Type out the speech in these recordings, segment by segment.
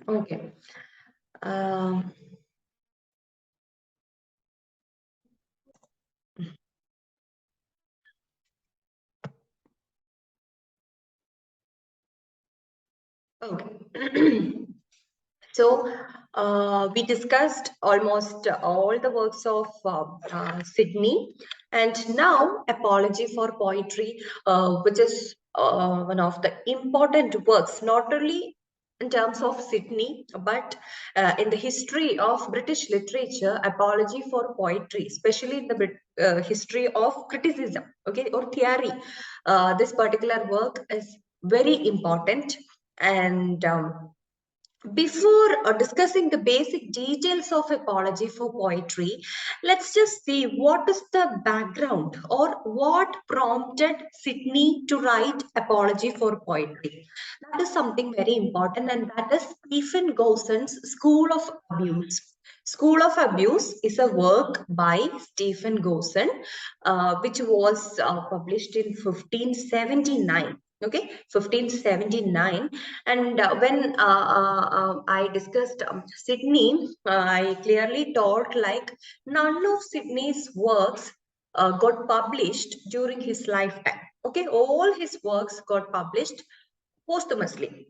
Okay. Um, okay. So we discussed almost all the works of Sydney, and now Apology for Poetry, which is one of the important works, not only in terms of Sydney, but in the history of British literature. Apology for Poetry, especially in the history of criticism, okay, or theory. This particular work is very important, and before discussing the basic details of apology for poetry, let's just see what is the background or what prompted Sydney to write apology for poetry. That is something very important, and that is Stephen Gossen's School of Abuse. School of Abuse is a work by Stephen Gossen, which was published in 1579. Okay, 1579. And when I discussed Sydney, I clearly told like none of Sydney's works got published during his lifetime. Okay, all his works got published posthumously.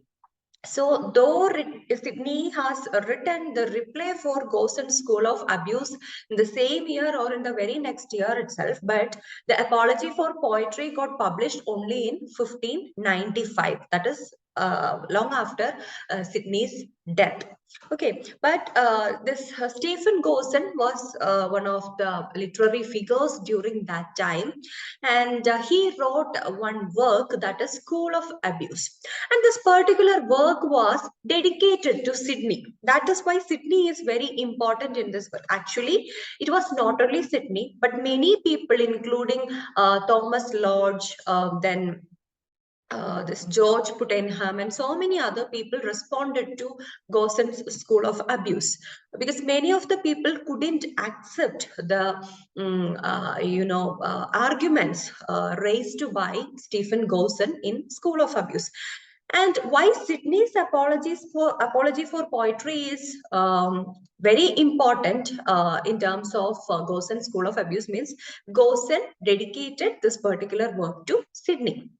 So, though Sydney has written the reply for Goshen School of Abuse in the same year or in the very next year itself, but the apology for poetry got published only in 1595. That is long after Sydney's death. Okay, but this Stephen Goshen was one of the literary figures during that time, and he wrote one work, that is School of Abuse. And this particular work was dedicated to Sydney. That is why Sydney is very important in this work. Actually, it was not only Sydney, but many people, including Thomas Lodge, then this George Puttenham, and so many other people responded to Gossen's School of Abuse, because many of the people couldn't accept the arguments raised by Stephen Gossen in School of Abuse. And why Sydney's apology for poetry is very important in terms of Gossen School of Abuse means Gossen dedicated this particular work to Sydney,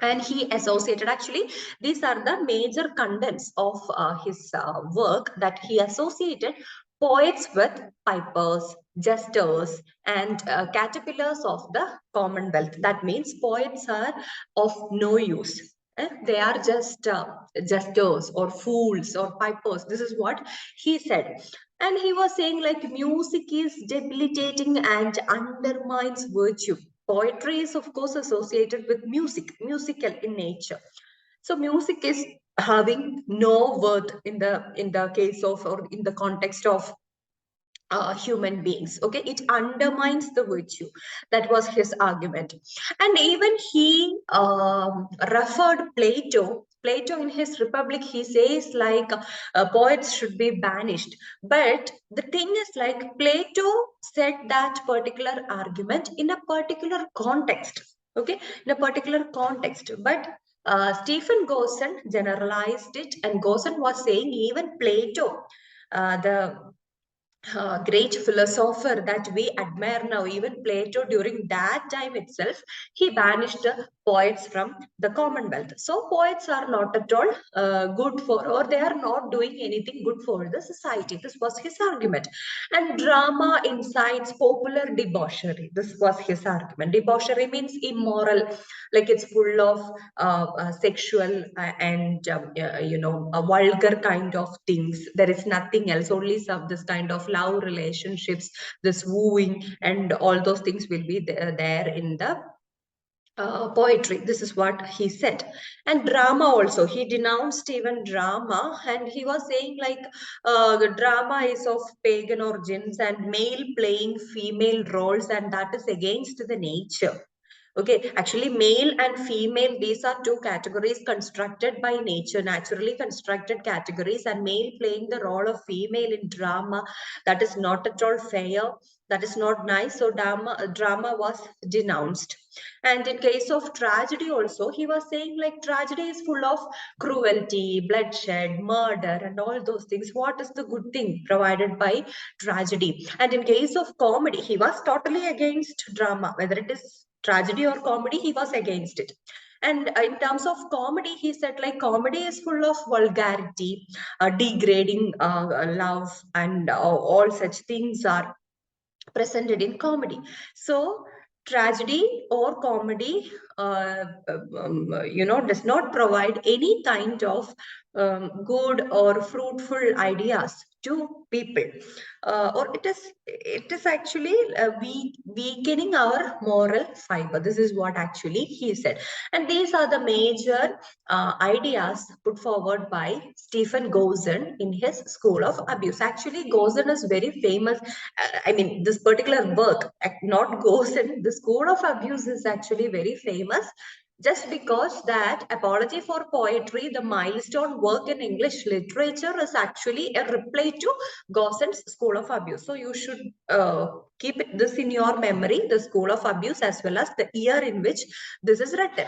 and he associated, actually these are the major contents of his work, that he associated poets with pipers, jesters, and caterpillars of the commonwealth. That means poets are of no use. They are just jesters or fools or pipers. This is what he said. And he was saying like music is debilitating and undermines virtue. Poetry is of course associated with musical in nature. So music is having no worth in the case of, or in the context of human beings. Okay, it undermines the virtue. That was his argument. And even he referred Plato in his Republic. He says like poets should be banished. But the thing is like Plato said that particular argument in a particular context. Okay, in a particular context. But Stephen Gossen generalized it, and Gossen was saying even Plato, the great philosopher that we admire now, even Plato, during that time itself, he banished the poets from the Commonwealth. So poets are not at all good for, or they are not doing anything good for the society. This was his argument. And drama incites popular debauchery. This was his argument. Debauchery means immoral, like it's full of sexual and a vulgar kind of things. There is nothing else, only some this kind of love relationships, this wooing, and all those things will be there in the poetry. This is what he said. And drama also, he denounced even drama, and he was saying like the drama is of pagan origins and male playing female roles, and that is against the nature. Okay, actually male and female, these are two categories constructed by nature, naturally constructed categories, and male playing the role of female in drama, that is not at all fair. That is not nice. So drama was denounced. And in case of tragedy also, he was saying like tragedy is full of cruelty, bloodshed, murder, and all those things. What is the good thing provided by tragedy? And in case of comedy, he was totally against drama, whether it is tragedy or comedy, he was against it. And in terms of comedy, he said like comedy is full of vulgarity, degrading love, and all such things are presented in comedy. So tragedy or comedy, does not provide any kind of good or fruitful ideas to people, or it is actually weakening our moral fiber. This is what actually he said, and these are the major ideas put forward by Stephen Gozan in his School of Abuse. Actually, Gozan is very famous. I mean, this particular work, not Gozan, the School of Abuse is actually very famous just because that Apology for Poetry, the milestone work in English literature, is actually a reply to Gozan's School of Abuse. So you should keep this in your memory, the School of Abuse, as well as the year in which this is written.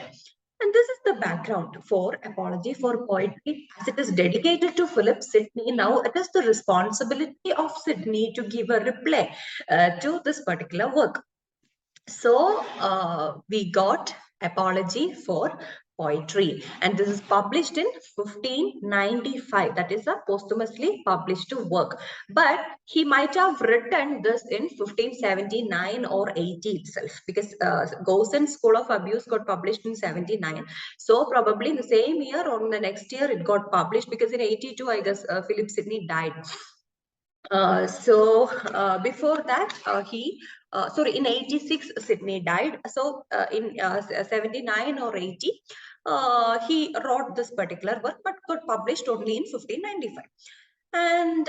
And this is the background for Apology for Poetry, as it is dedicated to Philip Sidney. Now it is the responsibility of Sidney to give a reply to this particular work. So we got Apology for Poetry, and this is published in 1595. That is a posthumously published work, but he might have written this in 1579 or 80 itself, because Gozan's School of Abuse got published in 79. So probably in the same year or in the next year it got published, because in 82 I guess Philip Sidney died. Before that, in 86, Sidney died. So in 79 or 80, he wrote this particular work, but got published only in 1595. And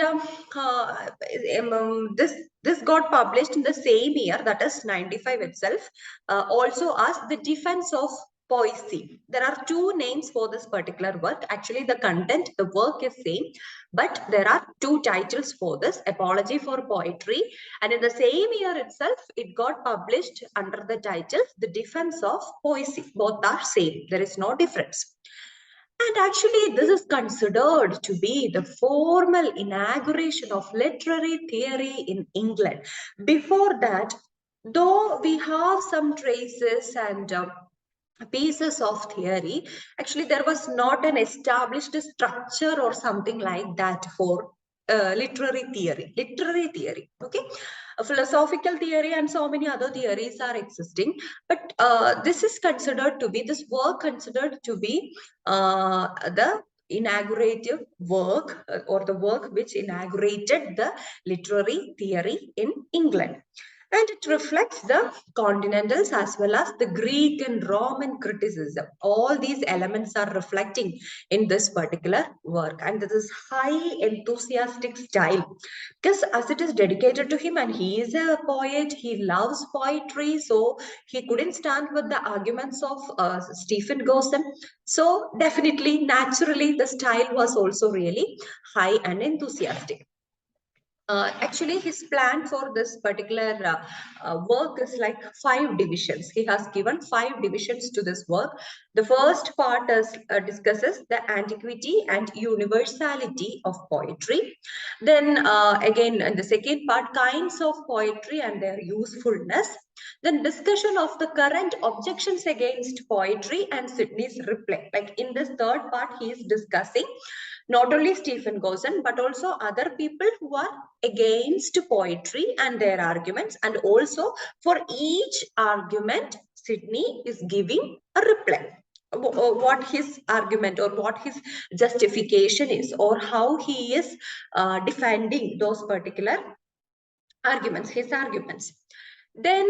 this got published in the same year, that is 95 itself, also as The Defense of Poesy. There are two names for this particular work. Actually, the content, the work is same, but there are two titles for this: Apology for Poetry, and in the same year itself, it got published under the title The Defense of Poesy. Both are same. There is no difference. And actually, this is considered to be the formal inauguration of literary theory in England. Before that, though we have some traces and pieces of theory, actually there was not an established structure or something like that for literary theory. Okay, a philosophical theory and so many other theories are existing, but this work considered to be the inaugurative work, or the work which inaugurated the literary theory in England. And it reflects the continentals as well as the Greek and Roman criticism. All these elements are reflecting in this particular work. And this is high enthusiastic style, because as it is dedicated to him, and he is a poet, he loves poetry, so he couldn't stand with the arguments of Stephen Gozan. So definitely, naturally, the style was also really high and enthusiastic. Actually, his plan for this particular work is like 5 divisions. He has given 5 divisions to this work. The first part discusses the antiquity and universality of poetry. Then again, in the second part, kinds of poetry and their usefulness. Then discussion of the current objections against poetry and Sidney's reply. Like in this third part, he is discussing not only Stephen Gozan, but also other people who are against poetry and their arguments. And also for each argument, Sidney is giving a reply. What his argument or what his justification is, or how he is defending those particular arguments, his arguments. Then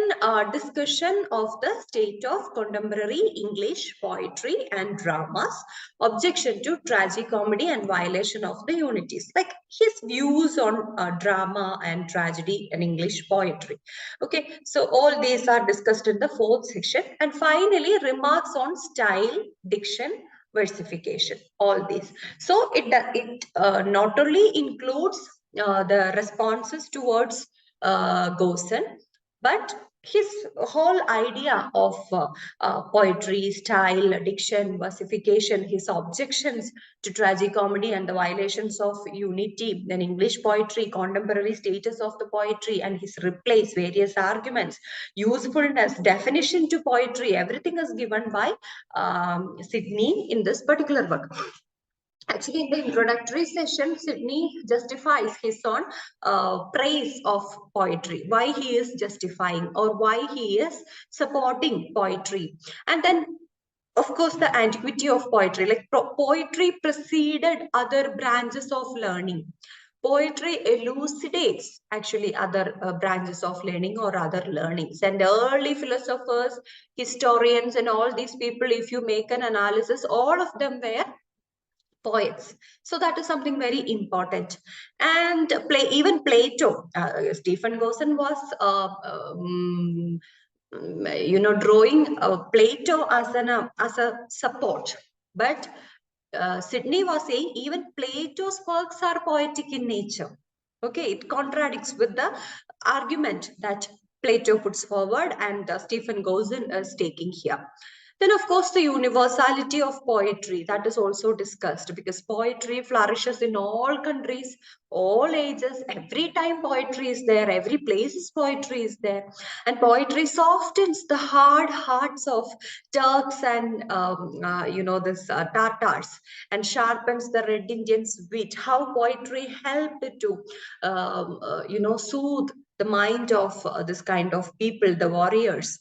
discussion of the state of contemporary English poetry and dramas, objection to tragicomedy and violation of the unities, like his views on drama and tragedy and English poetry. Okay, so all these are discussed in the fourth section. And finally, remarks on style, diction, versification, all these. So it not only includes the responses towards Gosen, but his whole idea of poetry, style, diction, versification, his objections to tragicomedy and the violations of unity, then English poetry, contemporary status of the poetry, and his replies, various arguments, usefulness, definition to poetry, everything is given by Sidney in this particular work. Actually, in the introductory session, Sidney justifies his own praise of poetry, why he is justifying or why he is supporting poetry. And then, of course, the antiquity of poetry, like poetry preceded other branches of learning. Poetry elucidates actually other branches of learning or other learnings. And early philosophers, historians, and all these people, if you make an analysis, all of them were poets. So that is something very important. And even Plato, Stephen Gosen was drawing Plato as a support. But Sidney was saying even Plato's works are poetic in nature. Okay, it contradicts with the argument that Plato puts forward and Stephen Gosen is taking here. Then, of course, the universality of poetry, that is also discussed, because poetry flourishes in all countries, all ages. Every time poetry is there, every place is poetry is there. And poetry softens the hard hearts of Turks and, Tartars, and sharpens the Red Indians' wit. How poetry helped to, soothe the mind of this kind of people, the warriors,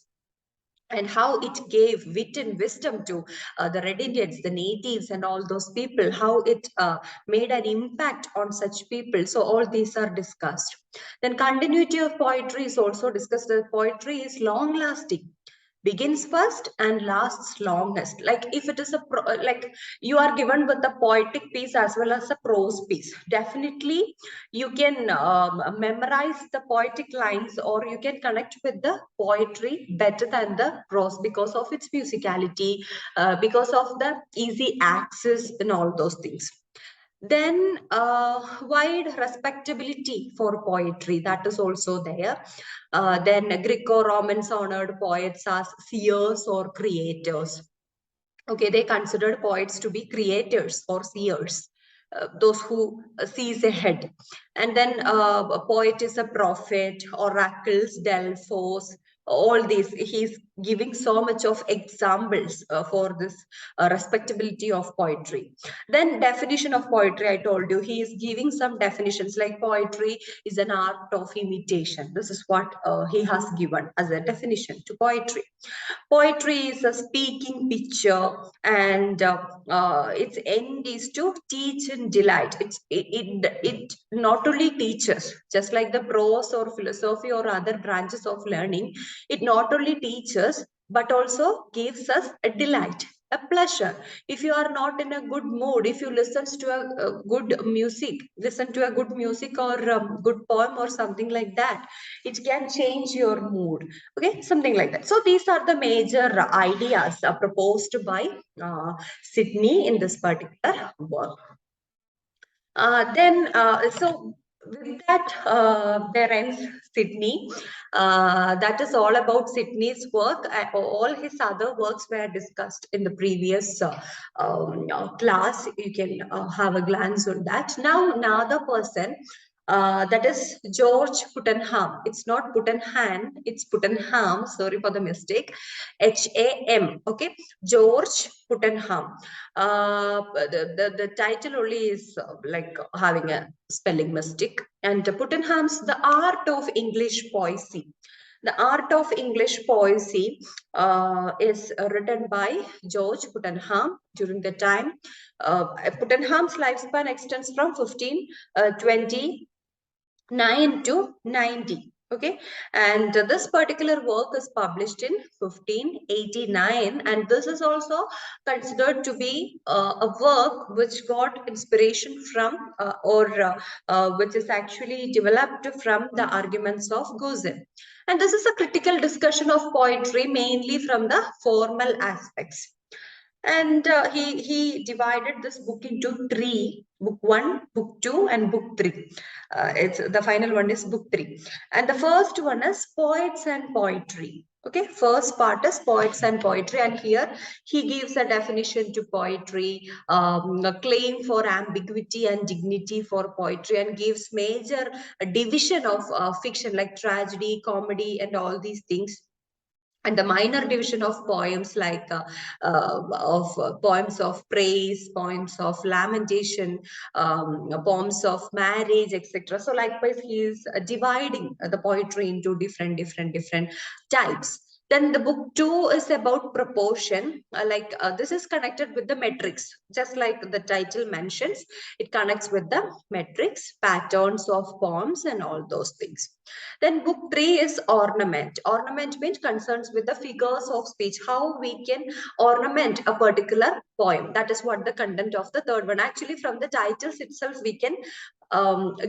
and how it gave wit and wisdom to the Red Indians, the natives, and all those people, how it made an impact on such people. So all these are discussed. Then continuity of poetry is also discussed. That poetry is long lasting, begins first and lasts longest. Like if it is like you are given with a poetic piece as well as a prose piece, definitely you can memorize the poetic lines, or you can connect with the poetry better than the prose because of its musicality, because of the easy access and all those things. Then wide respectability for poetry, that is also there. Then Greco-Romans honored poets as seers or creators. Okay, they considered poets to be creators or seers, those who sees ahead. And then a poet is a prophet, oracles, delphos, all these. He's giving so much of examples for this respectability of poetry. Then definition of poetry, I told you, he is giving some definitions, like poetry is an art of imitation. This is what he has given as a definition to poetry. Poetry is a speaking picture, and its end is to teach and delight. It not only teaches, just like the prose or philosophy or other branches of learning, it not only teaches but also gives us a delight, a pleasure. If you are not in a good mood, if you listen to a good music, listen to a good music or good poem or something like that, it can change your mood. Okay, something like that. So these are the major ideas proposed by Sidney in this particular work. So with that, there ends Sidney. That is all about Sidney's work. All his other works were discussed in the previous class. You can have a glance on that. Now, another person, that is George Puttenham. It's not Puttenham, it's Puttenham. Sorry for the mistake. H-A-M. Okay, George Puttenham. The title only is like having a spelling mistake. And Puttenham's The Art of English Poesy. The Art of English Poesy is written by George Puttenham during the time. Puttenham's lifespan extends from 1529 to 90. Okay, and this particular work is published in 1589, and this is also considered to be a work which got inspiration from which is actually developed from the arguments of Guzen. And this is a critical discussion of poetry mainly from the formal aspects. And he divided this book into three: book one, book two, and book three. It's the final one is book three, and the first one is poets and poetry. Okay, first part is poets and poetry, and here he gives a definition to poetry, a claim for ambiguity and dignity for poetry, and gives major division of fiction like tragedy, comedy, and all these things, and the minor division of poems like poems of praise, poems of lamentation, poems of marriage, etc. So likewise he is dividing the poetry into different types. Then the book two is about proportion. This is connected with the metrics, just like the title mentions. It connects with the metrics, patterns of poems, and all those things. Then book three is ornament. Ornament means concerns with the figures of speech, how we can ornament a particular poem. That is what the content of the third one. Actually, from the titles itself, we can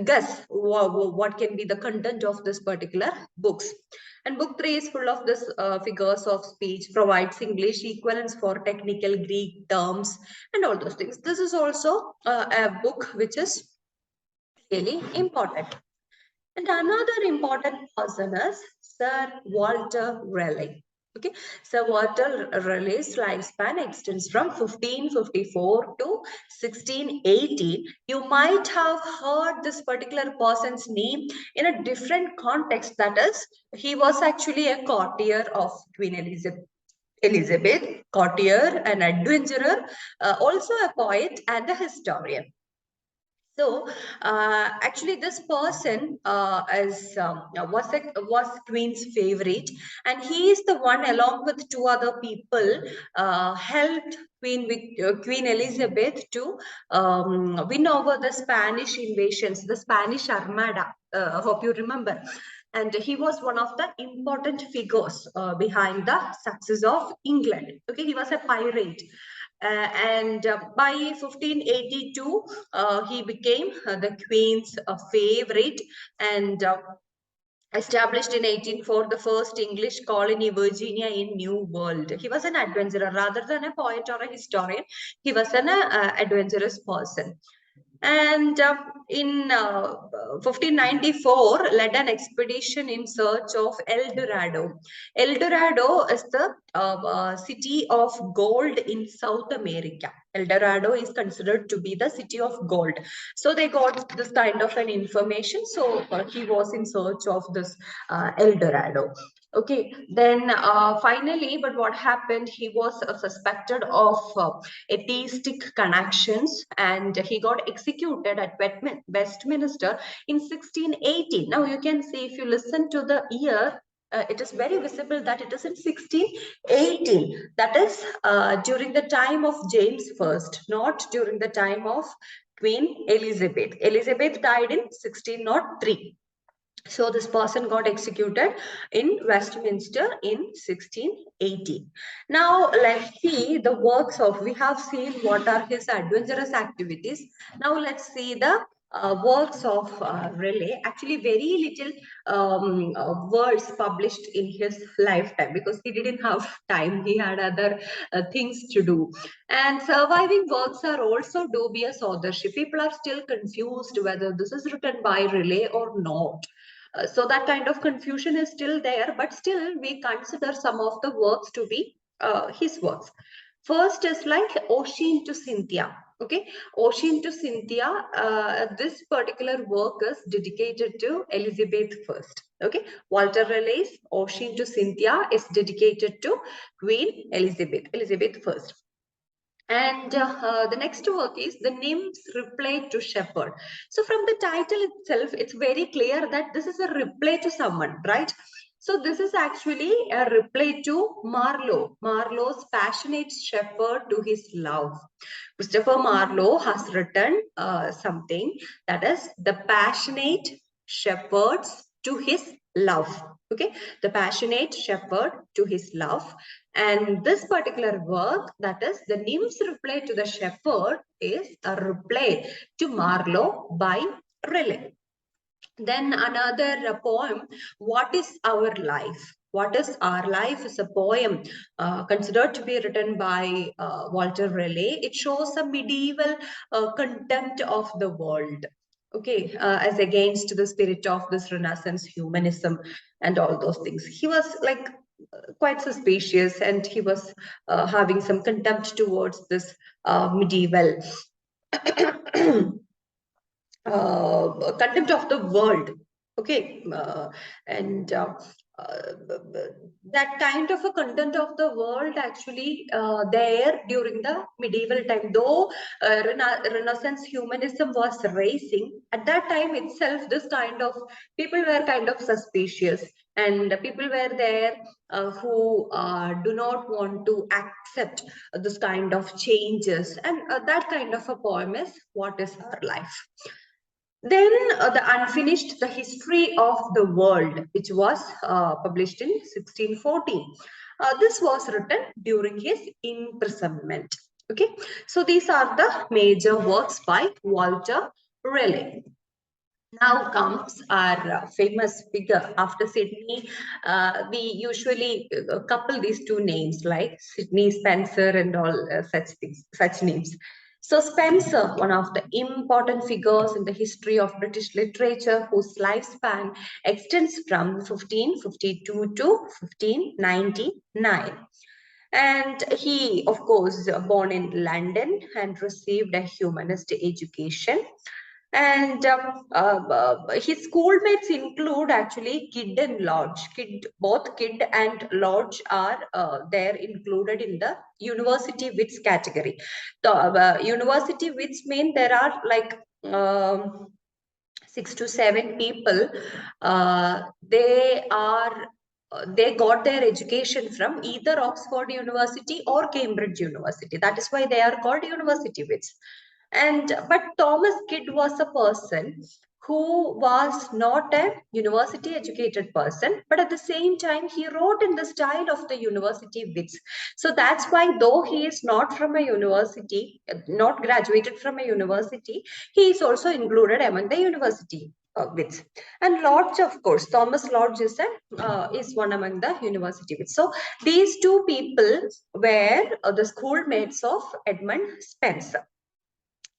guess what can be the content of this particular books. And book three is full of this figures of speech, provides English equivalents for technical Greek terms and all those things. This is also a book which is really important. And another important person is Sir Walter Raleigh. Okay, Sir Walter Raleigh's lifespan extends from 1554 to 1618. You might have heard this particular person's name in a different context. That is, he was actually a courtier of Queen Elizabeth, courtier, an adventurer, also a poet and a historian. So actually, this person was Queen's favorite, and he is the one, along with two other people, helped Queen Elizabeth to win over the Spanish invasions, the Spanish Armada. I hope you remember. And he was one of the important figures behind the success of England. Okay, he was a pirate. And by 1582, he became the Queen's favorite, and established in 1804 the first English colony, Virginia, in New World. He was an adventurer rather than a poet or a historian. He was an adventurous person. And in 1594, led an expedition in search of El Dorado. El Dorado is the city of gold in South America. El Dorado is considered to be the city of gold. So they got this kind of an information. So he was in search of this El Dorado. Okay, then finally, but what happened? He was suspected of atheistic connections, and he got executed at Westminster in 1618. Now you can see, if you listen to the year, it is very visible that it is in 1618. That is during the time of James I, not during the time of Queen Elizabeth. Elizabeth died in 1603. So this person got executed in Westminster in 1680. Now let's see the works of, we have seen what are his adventurous activities. Now let's see the works of Raleigh. Actually, very little words published in his lifetime because he didn't have time. He had other things to do. And surviving works are also dubious authorship. People are still confused whether this is written by Raleigh or not. So that kind of confusion is still there, but still we consider some of the works to be his works. First is like Ossian to Cynthia. Okay, Ossian to Cynthia, this particular work is dedicated to Elizabeth I. Okay, Walter Raleigh's Ossian to Cynthia is dedicated to Queen Elizabeth I. And the next work is The Nymph's Reply to Shepherd. So from the title itself, it's very clear that this is a reply to someone, right? So this is actually a reply to Marlowe, Marlowe's passionate shepherd to his love. Christopher Marlowe has written something that is The Passionate Shepherds to His love. Okay, the passionate shepherd to his love. And this particular work, that is the nymph's reply to the shepherd, is a reply to Marlowe by Riley. Then another poem, What is Our Life? What is Our Life is a poem considered to be written by Walter Raleigh. It shows a medieval contempt of the world. Okay, as against the spirit of this Renaissance humanism and all those things. He was like quite suspicious, and he was having some contempt towards this medieval contempt of the world. Okay, and that kind of a content of the world actually there during the medieval time, though Renaissance humanism was rising at that time itself, this kind of people were kind of suspicious, and people were there who do not want to accept this kind of changes, and that kind of a poem is What is Our Life. Then the Unfinished, the History of the World, which was published in 1614. This was written during his imprisonment. Okay, so these are the major works by Walter Raleigh. Now comes our famous figure after Sydney. We usually couple these two names like Sydney Spencer and all such things, such names. So Spencer, one of the important figures in the history of British literature, whose lifespan extends from 1552 to 1599. And he, of course, born in London and received a humanist education. And his schoolmates include actually Kidd and Lodge. Both Kidd and Lodge are there included in the university wits category. The university wits mean there are like 6 to 7 people. They are they got their education from either Oxford University or Cambridge University. That is why they are called university wits. And but Thomas Kidd was a person who was not a university educated person, but at the same time he wrote in the style of the university wits. So that's why, though he is not from a university, not graduated from a university, he is also included among the university wits. And Lodge, of course, Thomas Lodge is one among the university wits. So these two people were the schoolmates of Edmund Spenser.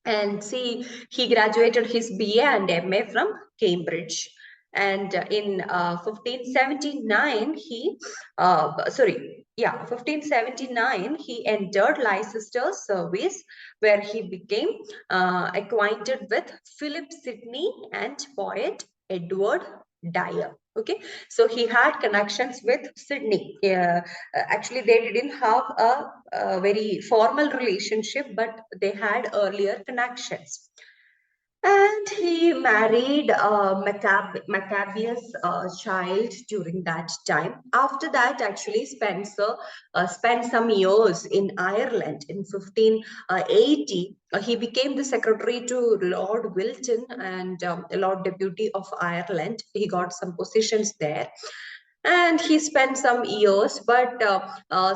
And see, he graduated his BA and MA from Cambridge. And in 1579, 1579, he entered Leicester's service, where he became acquainted with Philip Sidney and poet Edward Dyer. Okay, so he had connections with Sydney. Actually, they didn't have a very formal relationship, but they had earlier connections. And he married Maccabeus' child during that time. After that, actually, Spencer spent some years in Ireland. In 1580, he became the secretary to Lord Wilton and Lord Deputy of Ireland. He got some positions there. And he spent some years, but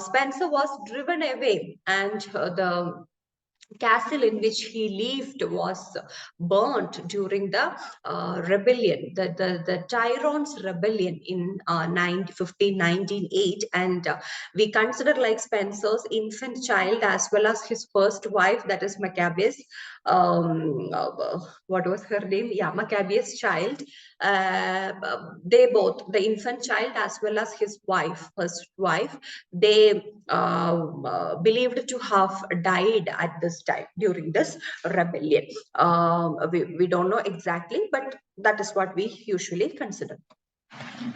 Spencer was driven away, and the castle in which he lived was burnt during the rebellion, the Tyrants rebellion in 1598. And we consider like Spencer's infant child as well as his first wife, that is Maccabeus. What was her name? Yeah, Maccabeus' child. They both, the infant child as well as his wife, first wife, they believed to have died at this time during this rebellion. We don't know exactly, but that is what we usually consider.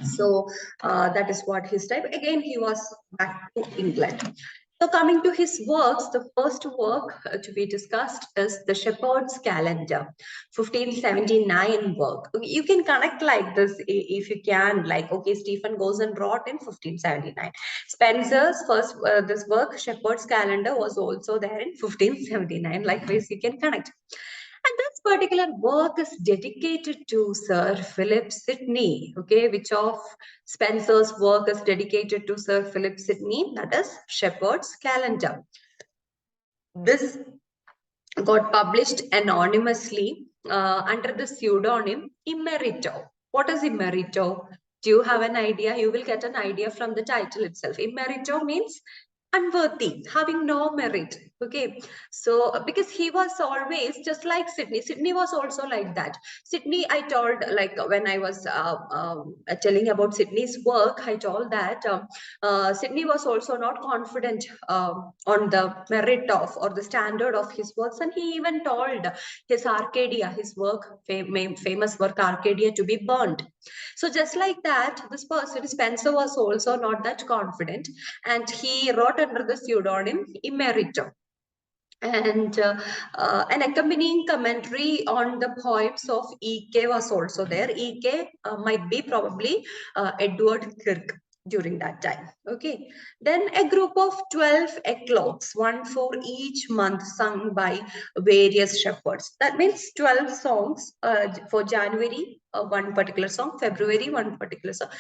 So that is what his type. Again, he was back to England. So coming to his works, the first work to be discussed is The Shepherd's Calendar, 1579 work. You can connect like this if you can, like, okay, Stephen Gosson wrote in 1579. Spencer's first, this work, Shepherd's Calendar, was also there in 1579. Likewise, you can connect. And particular work is dedicated to Sir Philip Sidney. Okay, which of Spenser's work is dedicated to Sir Philip Sidney? That is Shepherd's Calendar. This got published anonymously under the pseudonym Immerito. What is Immerito? Do you have an idea? You will get an idea from the title itself. Immerito means unworthy, having no merit. Okay, so because he was always just like Sidney. Sidney was also like that. Sidney, I told, like when I was telling about Sidney's work, I told that Sidney was also not confident on the merit of or the standard of his works, and he even told his Arcadia, his work, famous work Arcadia, to be burned. So just like that, this person Spenser was also not that confident, and he wrote under the pseudonym Immerito. And an accompanying commentary on the poems of E.K. was also there. E.K. Might be probably Edward Kirk during that time. Okay. Then a group of 12 eclogues, one for each month, sung by various shepherds. That means 12 songs for January, one particular song, February, one particular song.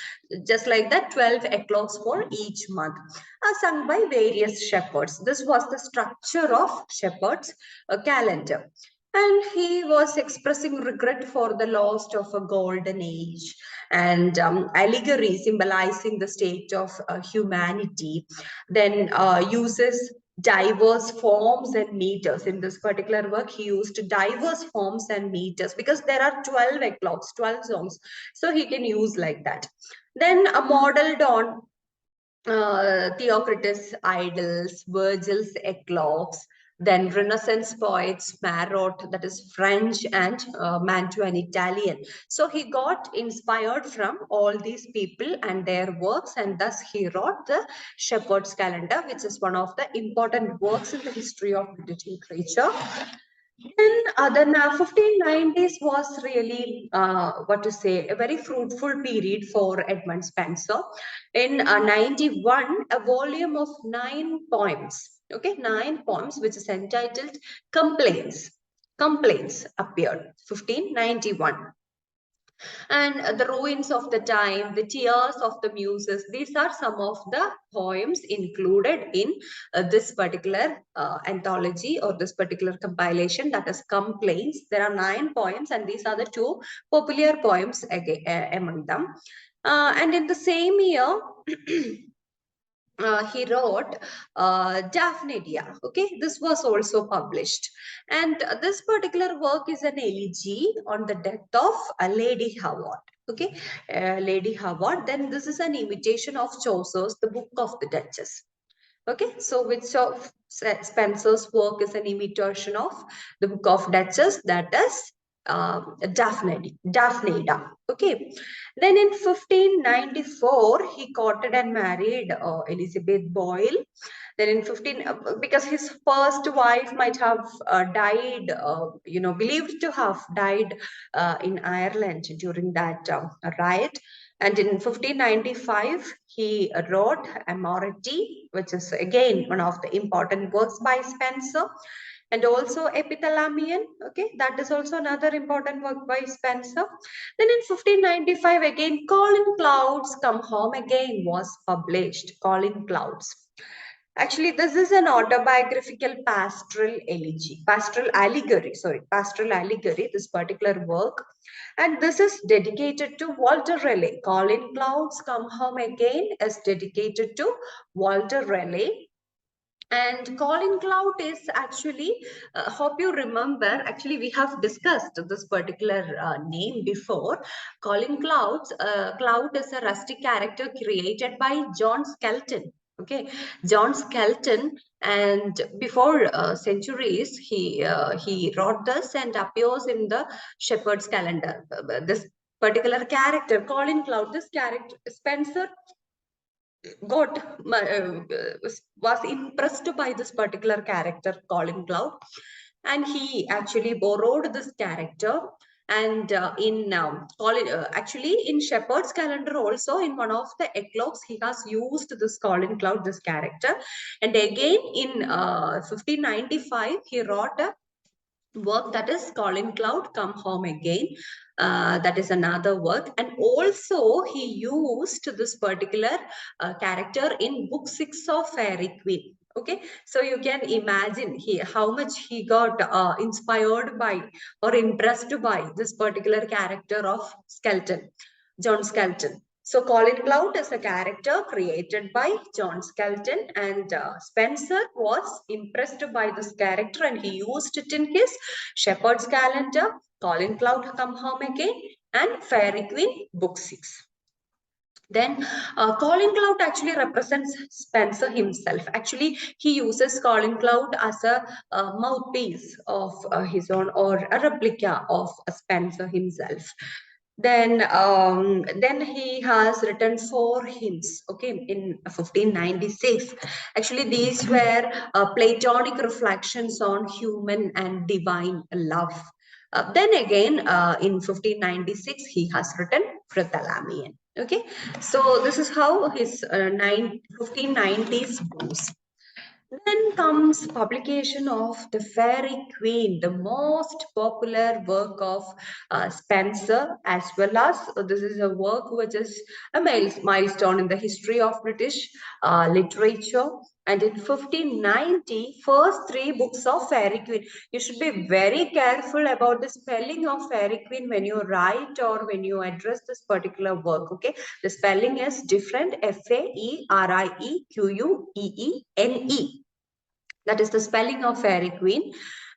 Just like that, 12 eclogues for each month are sung by various shepherds. This was the structure of Shepherd's calendar. And he was expressing regret for the loss of a golden age and allegory symbolizing the state of humanity. Then uses diverse forms and meters. In this particular work, he used diverse forms and meters because there are 12 eclogues, 12 songs. So he can use like that. Then modeled on Theocritus' Idyls, Virgil's Eclogues, then Renaissance poets, Marot, that is French, and Mantuan Italian. So he got inspired from all these people and their works, and thus he wrote the Shepherd's Calendar, which is one of the important works in the history of British literature. Then the 1590s was really, what to say, a very fruitful period for Edmund Spenser. In 91, a volume of 9 poems, okay, 9 poems, which is entitled Complaints. Complaints appeared, 1591. And the ruins of the time, the tears of the muses, these are some of the poems included in this particular anthology or this particular compilation, that is Complaints. There are 9 poems, and these are the 2 popular poems among them. And in the same year, he wrote Daphnedia. Okay, this was also published, and this particular work is an elegy on the death of Lady Howard. Okay, Lady Howard. Then this is an imitation of Chaucer's The Book of the Duchess. Okay, so which of Spenser's work is an imitation of the Book of Duchess, that is Daphnida. Okay, then in 1594 he courted and married Elizabeth Boyle. Then in because his first wife might have died, believed to have died in Ireland during that riot. And in 1595, he wrote Amority, which is again one of the important works by Spenser. And also Epithalamion, okay, that is also another important work by Spenser. Then in 1595, again, Colin Clouds Come Home Again was published, Colin Clouds. Actually, this is an autobiographical pastoral allegory, this particular work. And this is dedicated to Walter Raleigh. Colin Clouds Come Home Again is dedicated to Walter Raleigh. And Colin Cloud is actually, hope you remember, actually we have discussed this particular name before. Colin Cloud is a rustic character created by John Skelton. Okay, John Skelton, and before centuries, he wrote this and appears in the Shepherd's Calendar. This particular character, Colin Cloud, this character, Spenser was impressed by this particular character, Colin Cloud, and he actually borrowed this character. And actually in Shepherd's Calendar also, in one of the eclogues, he has used this Colin Cloud, this character. And again in 1595, he wrote a work, that is Colin Cloud, Come Home Again. That is another work. And also he used this particular character in book 6 of Fairy Queen. Okay, so you can imagine how much he got inspired by or impressed by this particular character of Skelton, John Skelton. So Colin Cloud is a character created by John Skelton, and Spencer was impressed by this character and he used it in his Shepherd's Calendar, Colin Cloud Come Home Again, and Fairy Queen Book 6. Then Colin Cloud actually represents Spencer himself. Actually, he uses Colin Cloud as a mouthpiece of his own, or a replica of Spencer himself. Then he has written 4 hymns, okay, in 1596. Actually, these were Platonic reflections on human and divine love. Then again, in 1596, he has written Prythalamion. Okay, so this is how his 1590s goes. Then comes publication of The Fairy Queen, the most popular work of Spencer, as well as this is a work which is a milestone in the history of British literature. And in 1590, first 3 books of Fairy Queen. You should be very careful about the spelling of Fairy Queen when you write or when you address this particular work. Okay, the spelling is different. Faeriequeene. That is the spelling of Fairy Queen.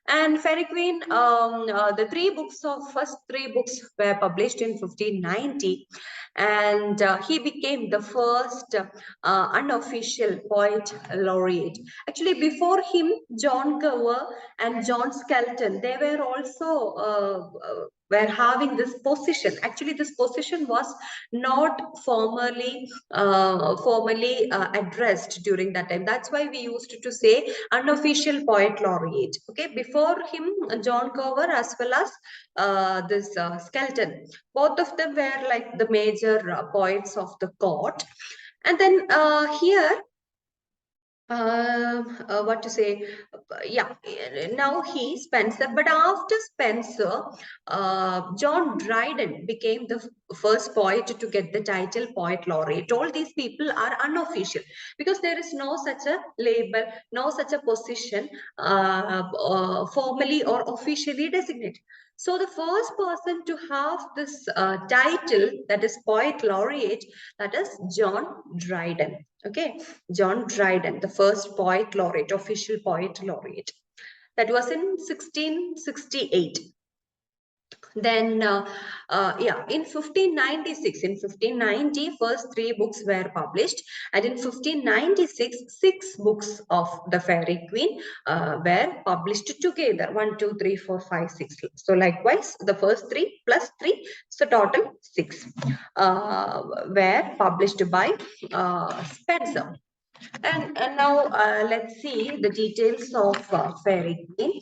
And Fairy Queen, the first three books were published in 1590, and he became the first unofficial poet laureate. Actually, before him, John Gower and John Skelton, they were also were having this position. Actually, this position was not formally addressed during that time. That's why we used to say unofficial poet laureate. Okay, before him, John Gower as well as this Skelton, both of them were like the major poets of the court. And then here what to say, yeah, now he Spencer, but after Spencer, John Dryden became the first poet to get the title poet laureate. All these people are unofficial because there is no such a label, no such a position formally or officially designated. So the first person to have this title, that is poet laureate, that is John Dryden. Okay, John Dryden, the first poet laureate, official poet laureate. That was in 1668. Then, yeah, in 1596, in 1590, first 3 books were published, and in 1596, 6 books of the Fairy Queen were published together. 1, 2, 3, 4, 5, 6. So likewise, the first 3 plus 3, so total 6 were published by Spencer. And now let's see the details of Fairy Queen.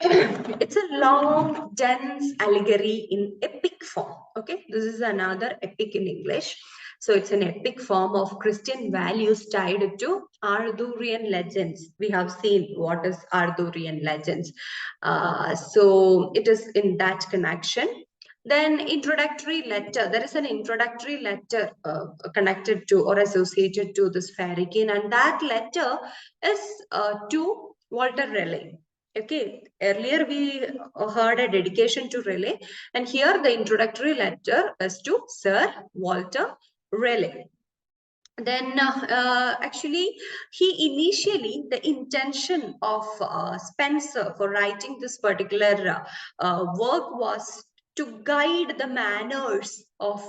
It's a long, dense allegory in epic form. Okay, this is another epic in English. So it's an epic form of Christian values tied to Arthurian legends. We have seen what is Arthurian legends. So it is in that connection. Then introductory letter. There is an introductory letter connected to or associated to this Fairy Queen, and that letter is to Walter Raleigh. Okay, earlier we heard a dedication to Raleigh, and here the introductory letter is to Sir Walter Raleigh. Then actually, the intention of Spencer for writing this particular work was to guide the manners of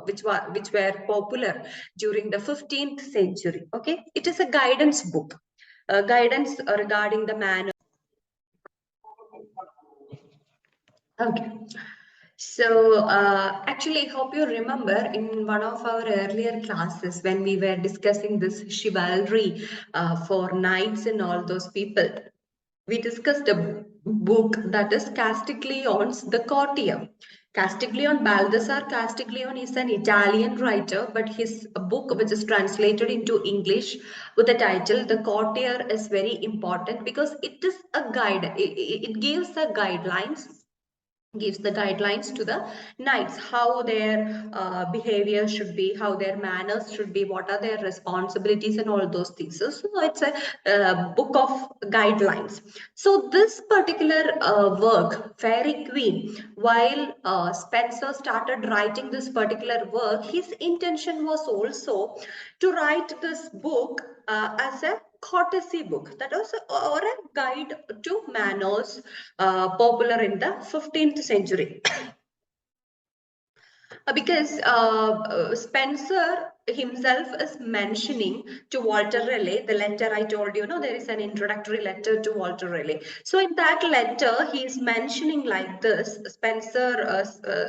which were popular during the 15th century. Okay, it is a guidance book, guidance regarding the manners. Okay. So actually, I hope you remember in one of our earlier classes when we were discussing this chivalry for knights and all those people, we discussed a book that is Castiglione's The Courtier. Castiglione, Baldassar Castiglione is an Italian writer, but his book, which is translated into English with the title The Courtier, is very important because it is a guide. It gives the guidelines to the knights, how their behavior should be, how their manners should be, what are their responsibilities and all those things. So it's a book of guidelines. So this particular work, Fairy Queen, while Spencer started writing this particular work, his intention was also to write this book as a courtesy book, that was or a guide to manners, popular in the 15th century. Because Spencer himself is mentioning to Walter Raleigh, the letter I told you, there is an introductory letter to Walter Raleigh. So in that letter, he is mentioning like this, Spencer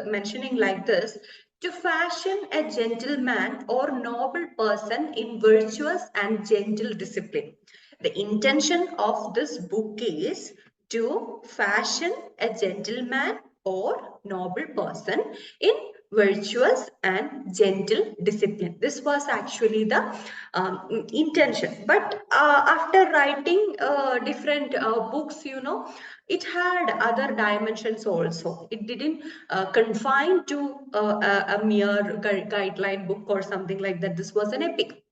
mentioning like this: to fashion a gentleman or noble person in virtuous and gentle discipline. The intention of this book is to fashion a gentleman or noble person in virtuous and gentle discipline. This was actually the intention. But after writing different books, it had other dimensions also. It didn't confine to a mere guideline book or something like that. This was an epic.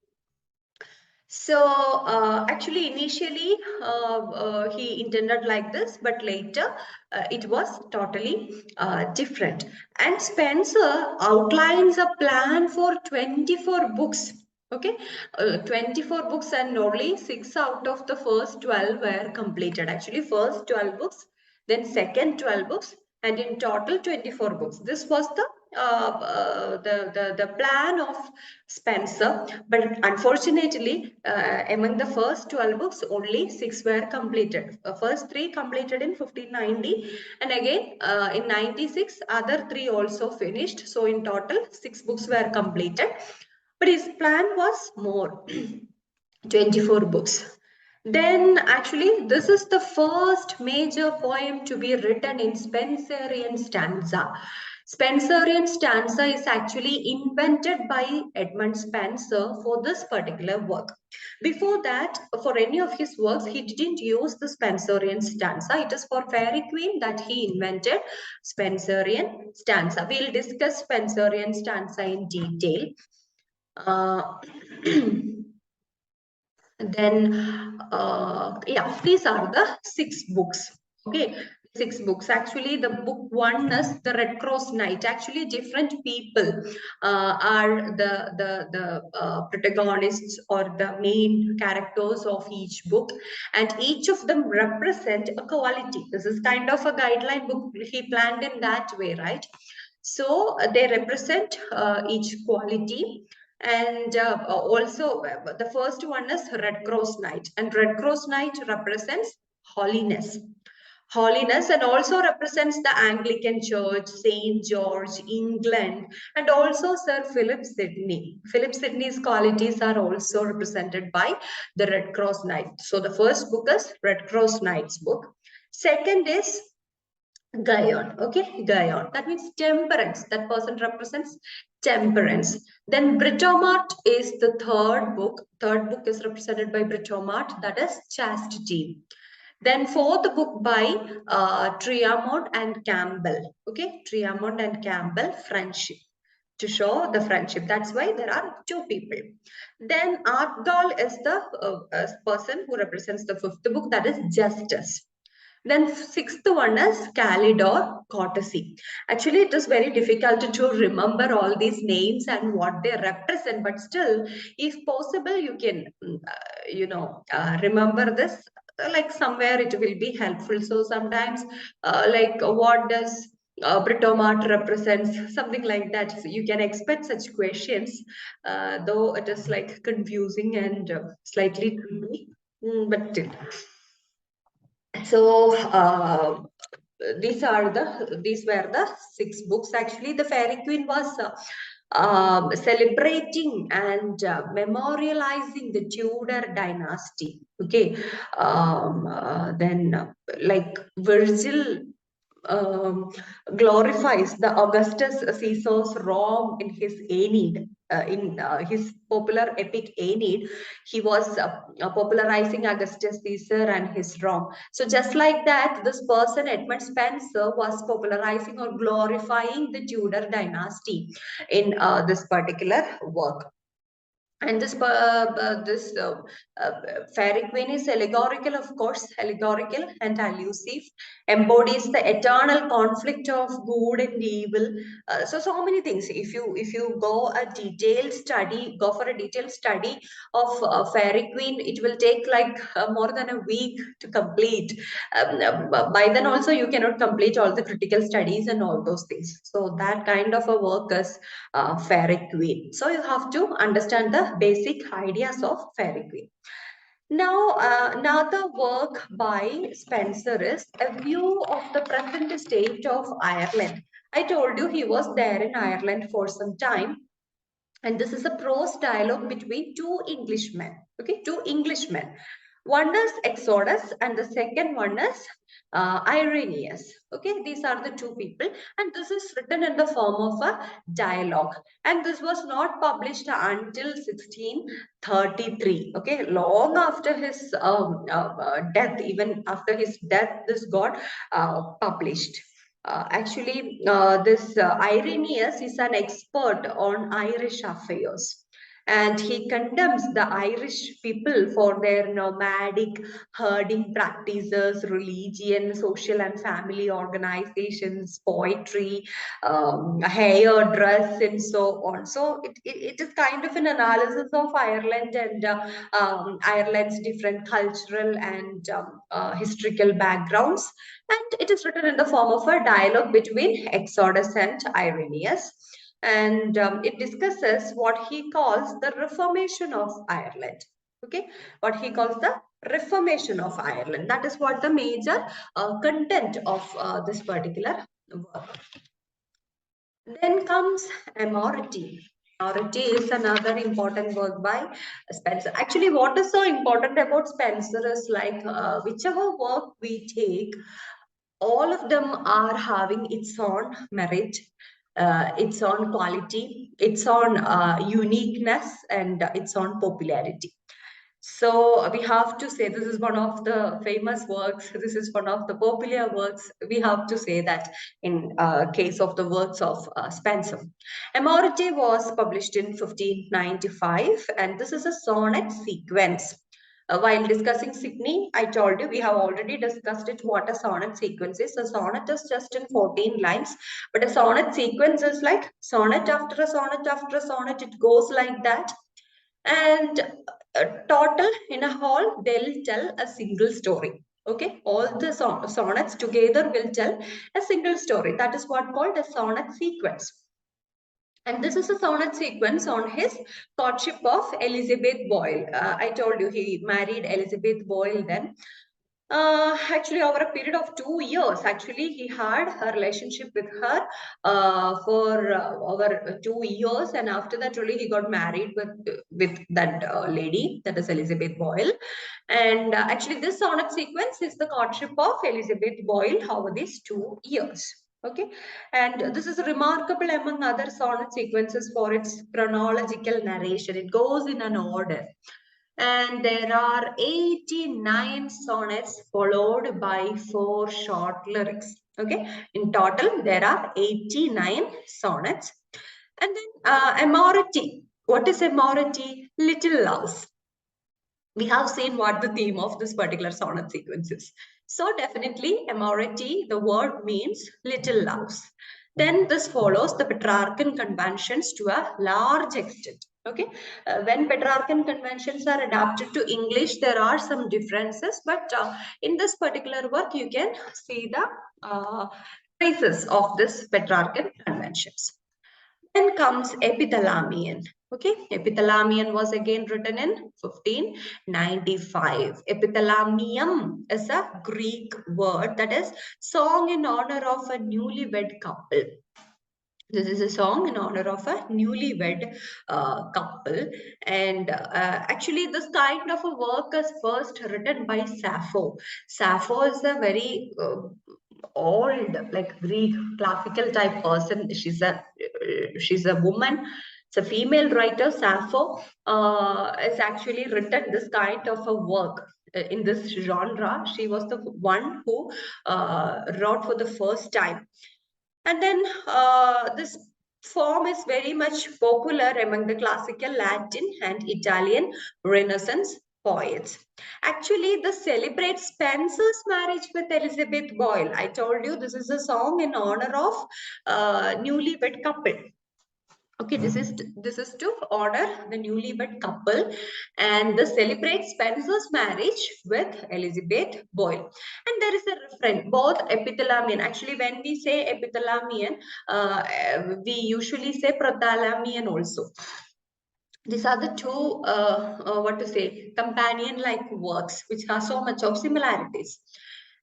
So actually, initially he intended like this, but later it was totally different. And Spencer outlines a plan for 24 books. Okay, 24 books, and only 6 out of the first 12 were completed. Actually, first 12 books, then second 12 books, and in total 24 books. This was the plan of Spencer, but unfortunately, among the first 12 books, only 6 were completed. First 3 completed in 1590, and again in 96, other 3 also finished. So in total, 6 books were completed. But his plan was more, 24 books. Then actually, this is the first major poem to be written in Spenserian stanza. Spenserian stanza is actually invented by Edmund Spenser for this particular work. Before that, for any of his works, he didn't use the Spenserian stanza. It is for Fairy Queen that he invented Spenserian stanza. We'll discuss Spenserian stanza in detail. Then yeah, these are the 6 books. Okay, 6 books. Actually, the book 1 is the Red Cross Knight. Actually, different people are the protagonists or the main characters of each book, and each of them represent a quality. This is kind of a guideline book. He planned in that way, right? So they represent each quality. And also, the first one is Red Cross Knight, and Red Cross Knight represents holiness. Holiness, and also represents the Anglican Church, St. George, England, and also Sir Philip Sidney. Philip Sidney's qualities are also represented by the Red Cross Knight. So the first book is Red Cross Knight's book. Second is Guyon. Okay, Guyon. That means temperance. That person represents temperance. Then Britomart is the third book. Third book is represented by Britomart. That is chastity. Then fourth book by Triamond and Campbell. Okay, Triamond and Campbell, friendship, to show the friendship. That's why there are 2 people. Then Artgal is the person who represents the fifth book. That is justice. Then 6th one is Calidor, courtesy. Actually, it is very difficult to remember all these names and what they represent, but still, if possible, you can, remember this. Like somewhere it will be helpful. So sometimes, like what does Britomart represents, something like that. So you can expect such questions, though it is like confusing and slightly tricky. But so these were the 6 books. Actually, the Fairy Queen was celebrating and memorializing the Tudor dynasty. Okay, then like Virgil glorifies the Augustus Caesar's Rome in his Aeneid. In his popular epic Aeneid, he was popularizing Augustus Caesar and his Rome. So just like that, this person, Edmund Spenser, was popularizing or glorifying the Tudor dynasty in this particular work. And this fairy queen is allegorical, of course, allegorical and allusive, embodies the eternal conflict of good and evil. So many things. If you go for a detailed study of fairy queen, it will take like more than a week to complete. By then also you cannot complete all the critical studies and all those things. So that kind of a work is fairy queen. So you have to understand the basic ideas of fairy queen. Now, another work by Spenser is A View of the Present State of Ireland. I told you he was there in Ireland for some time. And this is a prose dialogue between two Englishmen. Okay, two Englishmen. One is Exodus, and the second one is Irenaeus. Okay, these are the two people, and this is written in the form of a dialogue. And this was not published until 1633. Okay, long after his death, even after his death, this got published. This Irenaeus is an expert on Irish affairs. And he condemns the Irish people for their nomadic herding practices, religion, social and family organizations, poetry, hair, dress, and so on. So it is kind of an analysis of Ireland and Ireland's different cultural and historical backgrounds. And it is written in the form of a dialogue between Exodus and Irenaeus. And it discusses what he calls the Reformation of Ireland. Okay, what he calls the Reformation of Ireland. That is what the major content of this particular work. Then comes Amority. Amority is another important work by Spenser. Actually, what is so important about Spenser is like whichever work we take, all of them are having its own merit, its own quality, its own uniqueness, and its own popularity. So we have to say this is one of the famous works. This is one of the popular works. We have to say that in case of the works of Spenser. Amority was published in 1595, and this is a sonnet sequence. While discussing Sydney, I told you we have already discussed it. What a sonnet sequence is. A sonnet is just in 14 lines, but a sonnet sequence is like sonnet after a sonnet after a sonnet. It goes like that. And total in a whole, they'll tell a single story. Okay, all the sonnets together will tell a single story. That is what called a sonnet sequence. And this is a sonnet sequence on his courtship of Elizabeth Boyle. I told you he married Elizabeth Boyle then. Actually, over a period of 2 years, actually, he had a relationship with her for over 2 years, and after that, really, he got married with that lady, that is Elizabeth Boyle. And actually, this sonnet sequence is the courtship of Elizabeth Boyle over these 2 years. Okay, and this is remarkable among other sonnet sequences for its chronological narration. It goes in an order. And there are 89 sonnets followed by 4 short lyrics. Okay, in total, there are 89 sonnets. And then Amority. What is Amority? Little loves. We have seen what the theme of this particular sonnet sequence is. So definitely Amority, the word means little loves. Then this follows the Petrarchan conventions to a large extent. Okay, when Petrarchan conventions are adapted to English, there are some differences, but in this particular work, you can see the traces of this Petrarchan conventions. Then comes Epithalamion. Okay, Epithalamion was again written in 1595. Epithalamium is a Greek word that is song in honor of a newlywed couple. This is a song in honor of a newlywed couple. And actually, this kind of a work is first written by Sappho. Sappho is a very old, like Greek classical type person. She's a woman. It's a female writer. Sappho has actually written this kind of a work in this genre. She was the one who wrote for the first time. And then this form is very much popular among the classical Latin and Italian Renaissance poets. Actually, this celebrates Spenser's marriage with Elizabeth Boyle. I told you this is a song in honor of newlywed couple. Okay, this is to honor the newlywed couple, and this celebrates Spenser's marriage with Elizabeth Boyle. And there is a refrain, both epithalamian. Actually, when we say epithalamian, we usually say prothalamian also. These are the two, what to say, companion-like works, which have so much of similarities.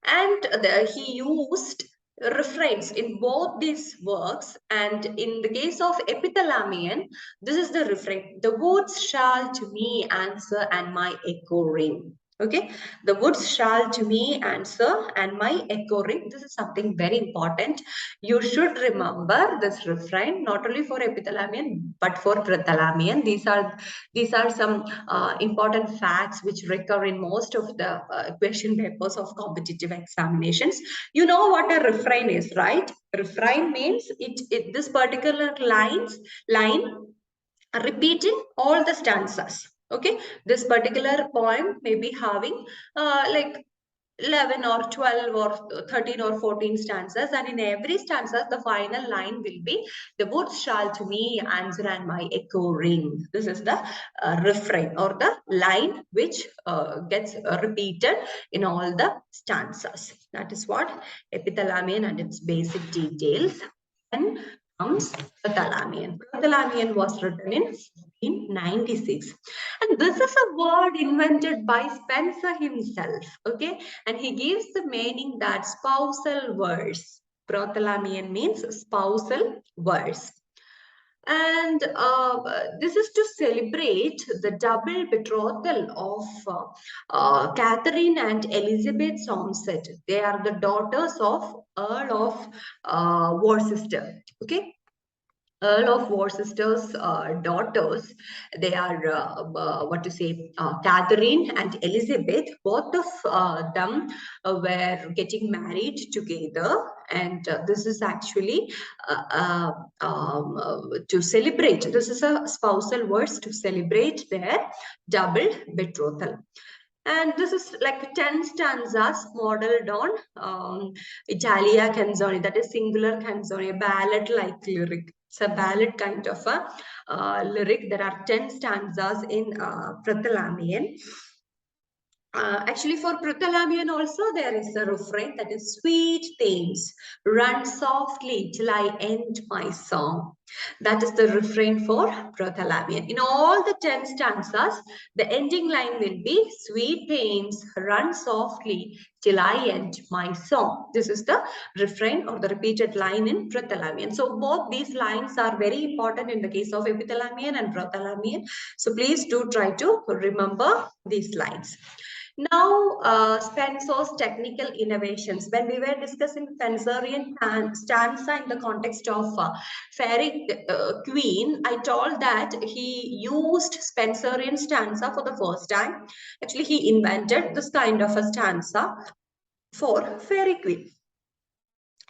And he used refrains in both these works. And in the case of epithalamian, this is the refrain: the woods shall to me answer and my echo ring. Okay, the woods shall to me answer and my echo ring. This is something very important. You should remember this refrain not only for epithalamian but for prothalamian. These are some important facts which recur in most of the question papers of competitive examinations. You know what a refrain is, right? Refrain means this particular line repeating all the stanzas. Okay, this particular poem may be having like 11 or 12 or 13 or 14 stanzas, and in every stanza the final line will be the woods shall to me answer and my echo ring. This is the refrain or the line which gets repeated in all the stanzas. That is what epithalamian and its basic details. Then comes prothalamian. Prothalamian was written in 1496. And this is a word invented by Spenser himself, okay? And he gives the meaning that spousal verse. Prothalamian means spousal verse. And this is to celebrate the double betrothal of Catherine and Elizabeth Somerset. They are the daughters of Earl of Worcester, okay? Earl of Worcester's daughters. They are what to say, Catherine and Elizabeth. Both of them were getting married together, and this is actually to celebrate. This is a spousal verse to celebrate their double betrothal. And this is like 10 stanzas modeled on Italia Canzone, that is singular canzone, a ballad-like lyric. It's a ballad kind of a lyric. There are 10 stanzas in Prothalamian. Actually, for Prothalamian also, there is a refrain that is sweet themes, run softly till I end my song. That is the refrain for Prothalamian. In all the 10 stanzas, the ending line will be sweet themes, run softly till I end my song. This is the refrain or the repeated line in Prothalamian. So both these lines are very important in the case of epithalamian and Prothalamian. So please do try to remember these lines. Now, Spenser's technical innovations. When we were discussing Spenserian stanza in the context of Fairy Queen, I told that he used Spenserian stanza for the first time. Actually, he invented this kind of a stanza for Fairy Queen.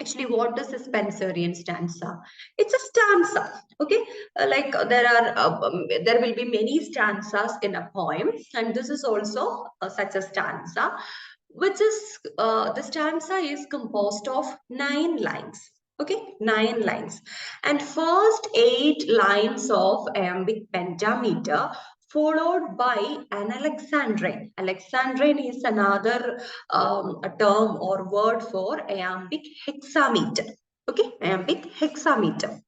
Actually, what is a Spenserian stanza? It's a stanza, okay? There will be many stanzas in a poem, and this is also such a stanza, which is, the stanza is composed of 9 lines, okay? 9 lines. And first 8 lines of iambic pentameter followed by an alexandrine. Alexandrine is another a term or word for iambic hexameter. Okay, iambic hexameter.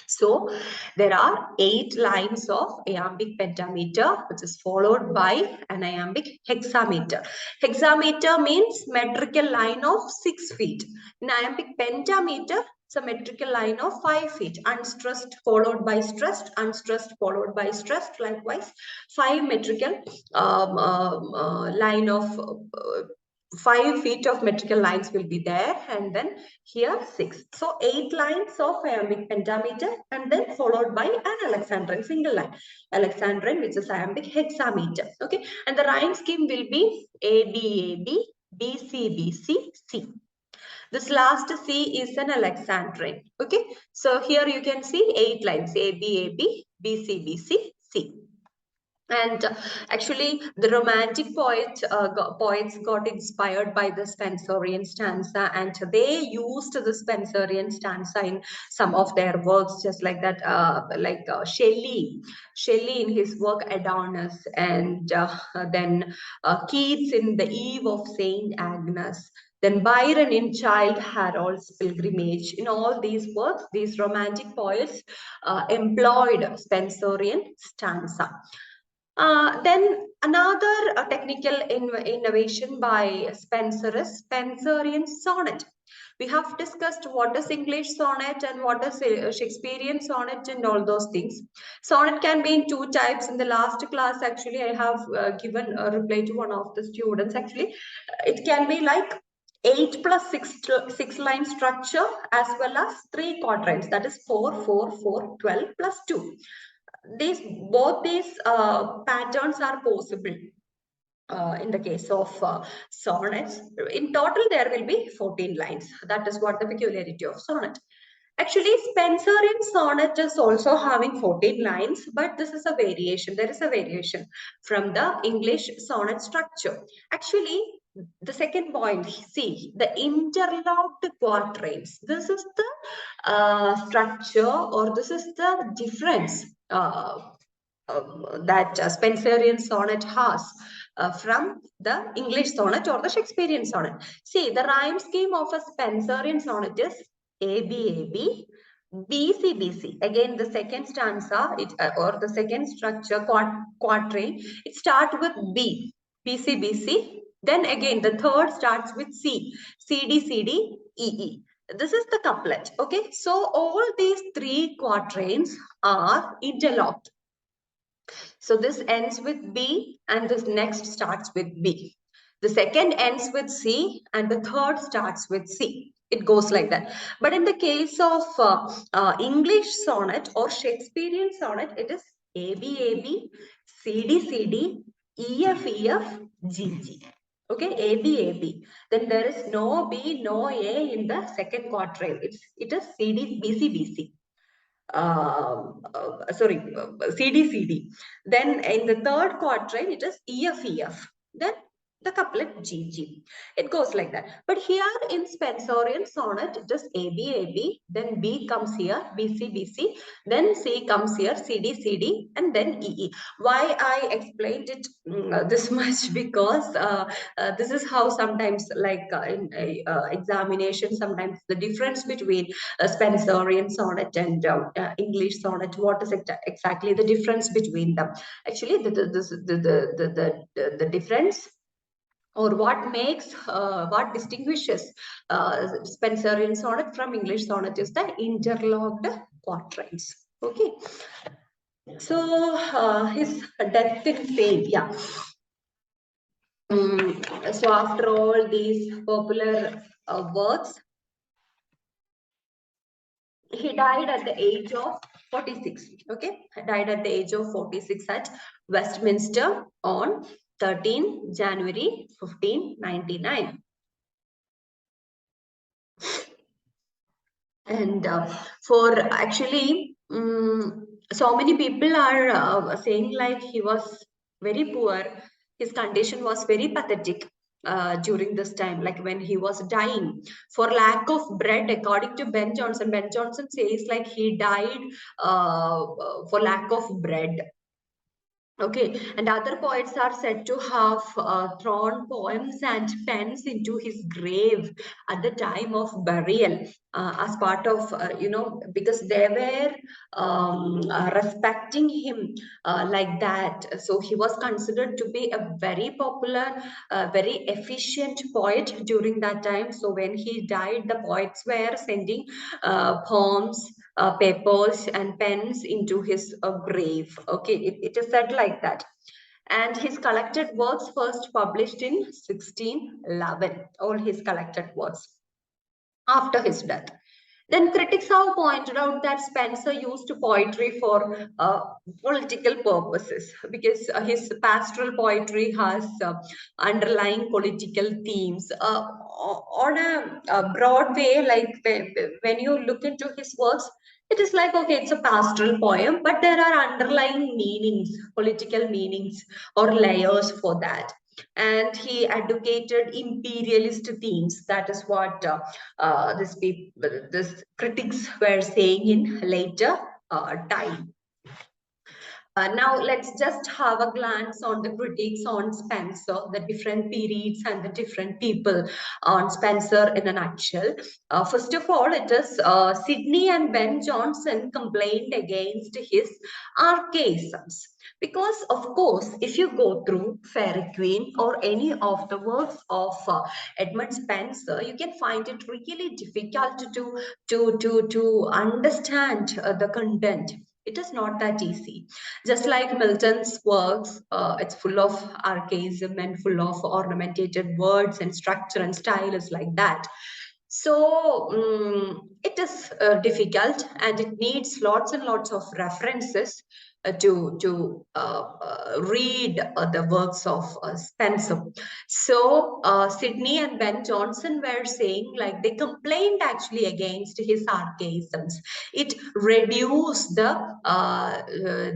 So there are 8 lines of iambic pentameter, which is followed by an iambic hexameter. Hexameter means metrical line of 6 feet. In iambic pentameter, it's a metrical line of 5 feet. Unstressed followed by stressed, unstressed followed by stressed. Likewise, 5 metrical line of 5 feet of metrical lines will be there, and then here 6. So 8 lines of iambic pentameter, and then followed by an Alexandrine single line. Alexandrine, which is iambic hexameter. Okay, and the rhyme scheme will be A B A B, B C B C C. This last C is an Alexandrine. Okay, so here you can see 8 lines: A B A B, B C B C C. And actually, the Romantic poets got inspired by the Spenserian stanza, and they used the Spenserian stanza in some of their works, just like that, Shelley in his work Adonis, and then Keats in The Eve of Saint Agnes. Then Byron in Childe Harold's Pilgrimage. In all these works, these Romantic poets employed Spenserian stanza. Then another technical innovation by Spencer is Spenserian sonnet. We have discussed what is English sonnet and what is Shakespearean sonnet and all those things. Sonnet can be in 2 types. In the last class, actually, I have given a reply to one of the students. Actually, it can be like 8 plus 6 line structure, as well as 3 quatrains, that is 4, 4, 4, 12 plus 2. Both these patterns are possible in the case of sonnets. In total, there will be 14 lines. That is what the peculiarity of sonnet. Actually, Spenserian sonnet is also having 14 lines, but this is a variation. There is a variation from the English sonnet structure. Actually, the second point, see, the interlocked quatrains. This is the structure, or this is the difference that Spenserian sonnet has from the English sonnet or the Shakespearean sonnet. See, the rhyme scheme of a Spenserian sonnet is A B A B, B C B C. Again, the second stanza or the second structure quatrain, it starts with B, B C B C. Then again, the third starts with C, C D C D E E. This is the couplet. Okay, so all these 3 quatrains are interlocked. So this ends with B and this next starts with B. The second ends with C and the third starts with C. It goes like that. But in the case of English sonnet or Shakespearean sonnet, it is A B A B, C D C D, E F E F, G G. Okay, A B A B. Then there is no B, no A in the second quatrain. It is C D B C B C. CD, CD. Then in the third quatrain, it is EF, EF. Then the couplet GG. It goes like that. But here in Spenserian sonnet, it is AB, AB. Then B comes here, BC, BC. Then C comes here, CD, CD. And then EE. Why I explained it this much? Because this is how sometimes, like in examination, sometimes the difference between Spenserian sonnet and English sonnet. What is exactly the difference between them? Actually, the difference, or what distinguishes Spenserian sonnet from English sonnet, is the interlocked quatrains. Okay. So his death in fame, yeah. So after all these popular works, he died at the age of 46. Okay, died at the age of 46 at Westminster on 13 January 1599. And for actually, so many people are saying like he was very poor. His condition was very pathetic during this time, like when he was dying for lack of bread. According to Ben Jonson, Ben Jonson says like he died for lack of bread. Okay, and other poets are said to have thrown poems and pens into his grave at the time of burial, as part of, because they were respecting him like that. So he was considered to be a very popular, very efficient poet during that time. So when he died, the poets were sending poems, papers and pens into his grave. Okay, it is said like that. And his collected works first published in 1611, all his collected works after his death. Then critics have pointed out that Spencer used poetry for political purposes because his pastoral poetry has underlying political themes. On a broad way, like when you look into his works, it is like, okay, it's a pastoral poem, but there are underlying meanings, political meanings or layers for that. And he advocated imperialist themes. That is what this critics were saying in later time. Now let's just have a glance on the critiques on Spencer, the different periods and the different people on Spencer in a nutshell. First of all, it is Sidney and Ben Jonson complained against his archaisms. Because, of course, if you go through Fairy Queen or any of the works of Edmund Spenser, you can find it really difficult to understand the content. It is not that easy. Just like Milton's works, it's full of archaism and full of ornamented words and structure and style is like that. So it is difficult and it needs lots and lots of references to read the works of Spencer. So Sidney and Ben Jonson were saying, like, they complained actually against his archaisms. It reduced the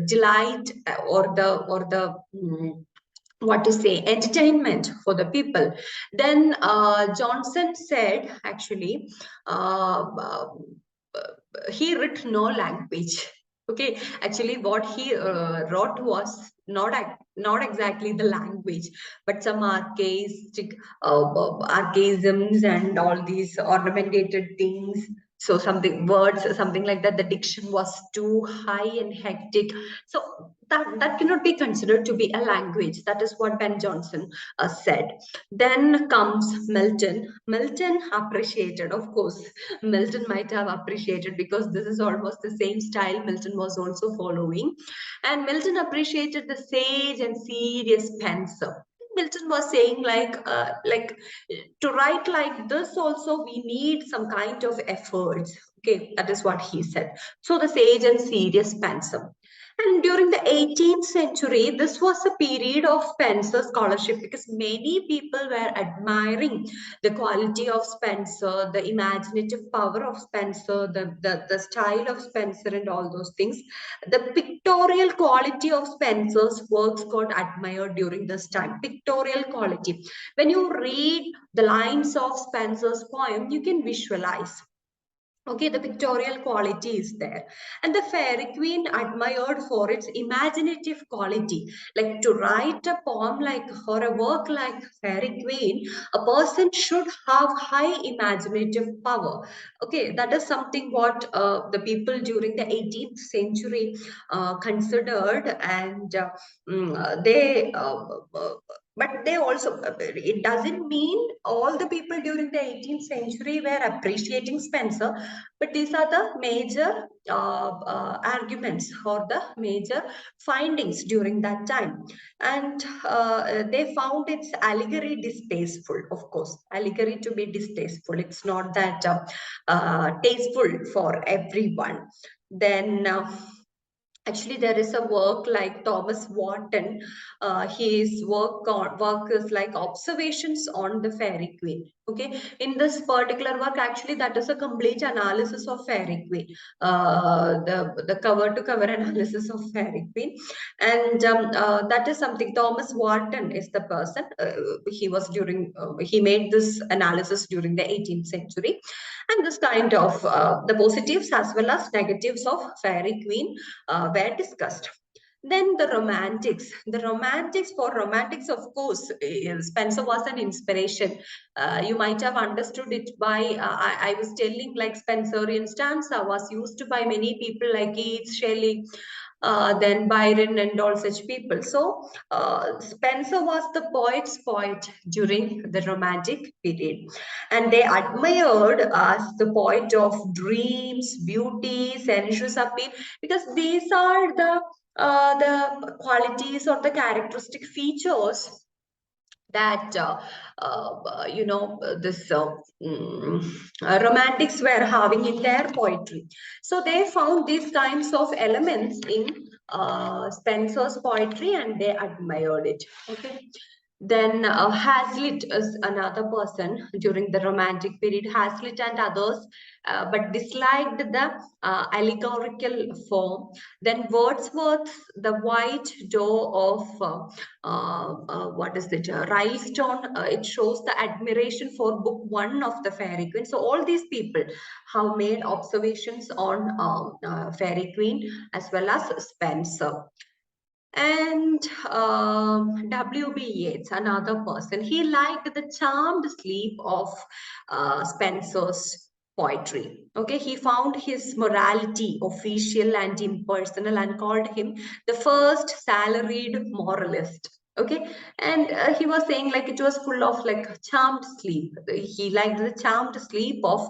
delight or the what to say, entertainment for the people. Then Johnson said actually he wrote no language. Okay, actually what he wrote was not exactly the language, but some archaistic archaisms and all these ornamented things. So something words, something like that. The diction was too high and hectic. So that cannot be considered to be a language. That is what Ben Jonson said. Then comes Milton. Milton appreciated, of course, Milton might have appreciated because this is almost the same style Milton was also following. And Milton appreciated the sage and serious Spencer. Milton was saying like to write like this also we need some kind of efforts. Okay, that is what he said. So the sage and serious Spencer. And during the 18th century, this was a period of Spencer scholarship because many people were admiring the quality of Spencer, the imaginative power of Spencer, the style of Spencer, and all those things. The pictorial quality of Spencer's works got admired during this time. Pictorial quality. When you read the lines of Spencer's poem, you can visualize. Okay, the pictorial quality is there. And the Fairy Queen admired for its imaginative quality. Like to write a poem like or a work like Fairy Queen, a person should have high imaginative power. Okay, that is something what the people during the 18th century considered, and but they also, it doesn't mean all the people during the 18th century were appreciating Spencer, but these are the major arguments or the major findings during that time. And they found its allegory distasteful, of course, allegory to be distasteful. It's not that tasteful for everyone. Then actually, there is a work like Thomas Warton. His work is like observations on the Fairy Queen. Okay, in this particular work, actually, that is a complete analysis of Fairy Queen. The cover to cover analysis of Fairy Queen, and that is something. Thomas Warton is the person. He was during. He made this analysis during the 18th century, and this kind of the positives as well as negatives of Fairy Queen were discussed. Then the romantics. The romantics, for romantics, of course, Spencer was an inspiration. You might have understood it by, I was telling, like Spenserian stanza was used by many people like Keats, Shelley, then Byron and all such people. So Spencer was the poet's poet during the Romantic period. And they admired as the poet of dreams, beauty, sensuous appeal, because these are the the qualities or the characteristic features that romantics were having in their poetry. So they found these kinds of elements in Spenser's poetry and they admired it. Okay. Then Hazlitt is another person during the Romantic period. Hazlitt and others, but disliked the allegorical form. Then Wordsworth's The White Door of what is it? Rylstone. It shows the admiration for book one of the Fairy Queen. So all these people have made observations on Fairy Queen as well as Spenser. And W.B. Yeats, another person, he liked the charmed sleep of Spenser's poetry. Okay, he found his morality official and impersonal and called him the first salaried moralist. Okay, and he was saying like it was full of like charmed sleep. He liked the charmed sleep of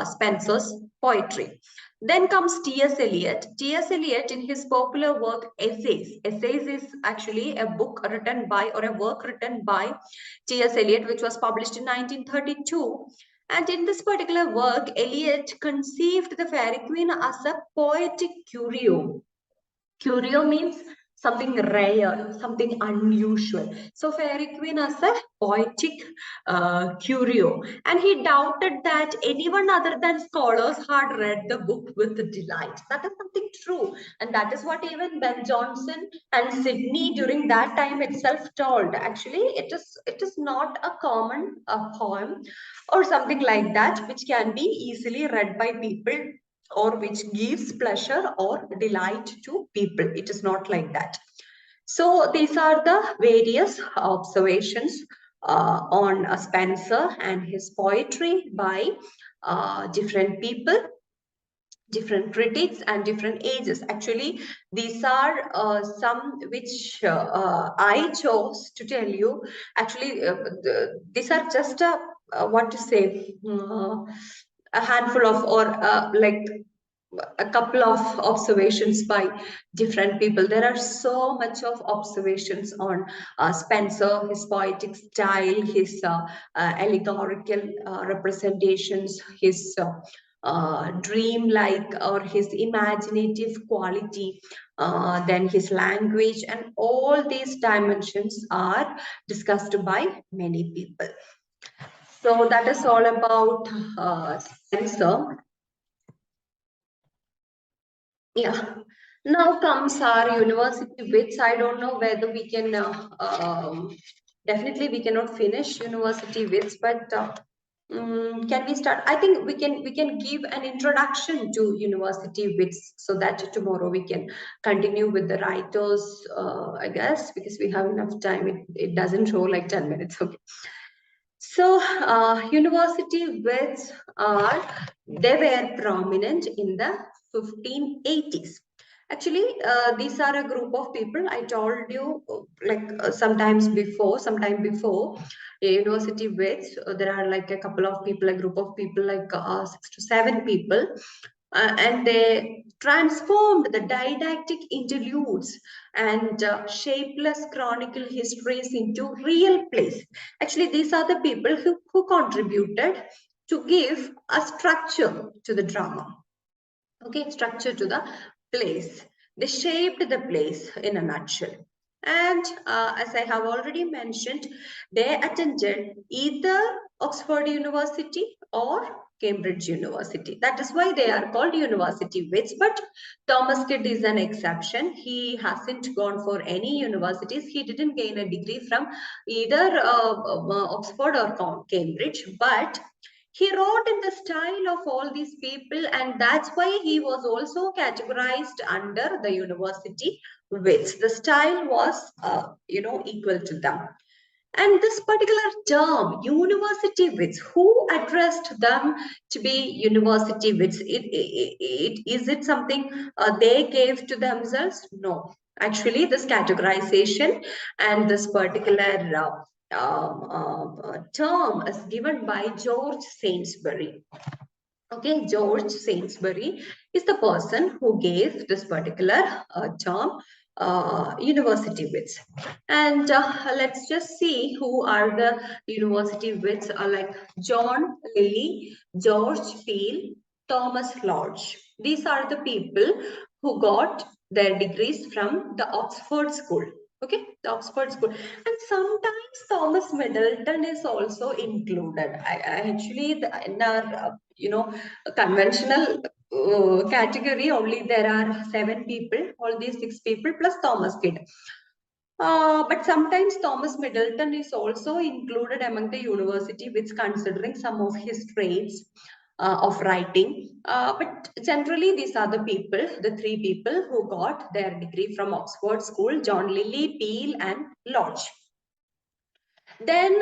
Spenser's poetry. Then comes T.S. Eliot. T.S. Eliot, in his popular work Essays. Essays is actually a book written by, or a work written by T.S. Eliot, which was published in 1932. And in this particular work, Eliot conceived the Fairy Queen as a poetic curio. Curio means something rare, something unusual. So Fairy Queen as a poetic curio. And he doubted that anyone other than scholars had read the book with delight. That is something true. And that is what even Ben Jonson and Sidney during that time itself told. Actually, it is not a common poem or something like that, which can be easily read by people or which gives pleasure or delight to people. It is not like that. So these are the various observations on Spenser and his poetry by different people, different critics and different ages. Actually, these are some which I chose to tell you. Actually, these are just what to say, a handful of, or like a couple of observations by different people. There are so much of observations on Spenser, his poetic style, his allegorical representations, his dream-like or his imaginative quality, then his language, and all these dimensions are discussed by many people. So that is all about Spenser. Yeah. Now comes our university wits. I don't know whether we can, definitely we cannot finish university wits, but can we start? I think we can give an introduction to university wits so that tomorrow we can continue with the writers, I guess, because we have enough time. It doesn't show like 10 minutes. Okay. So, university wits they were prominent in the 1580s. Actually, these are a group of people. I told you like sometime before university wits, there are like a couple of people, a group of people, like 6 to 7 people, and they transformed the didactic interludes and shapeless chronicle histories into real plays. Actually, these are the people who contributed to give a structure to the drama. Okay, structure to the plays. They shaped the plays in a nutshell. And as I have already mentioned, they attended either Oxford University or Cambridge University. That is why they are called university wits. But Thomas Kidd is an exception. He hasn't gone for any universities. He didn't gain a degree from either Oxford or Cambridge, but he wrote in the style of all these people, and that's why he was also categorized under the university wits. The style was, equal to them. And this particular term, university wits, who addressed them to be university wits? Is it something they gave to themselves? No. Actually, this categorization and this particular term is given by George Sainsbury. Okay, George Sainsbury is the person who gave this particular term university wits. And let's just see who are the university wits. Like John Lilly, George Peel, Thomas Lodge. These are the people who got their degrees from the Oxford School. Okay, the Oxford School. And sometimes Thomas Middleton is also included. I actually, in our, conventional category, only there are 7 people, all these 6 people plus Thomas Kidd. But sometimes Thomas Middleton is also included among the university, which considering some of his traits of writing. But generally, these are the people, the 3 people who got their degree from Oxford School: John Lilly, Peel, and Lodge. Then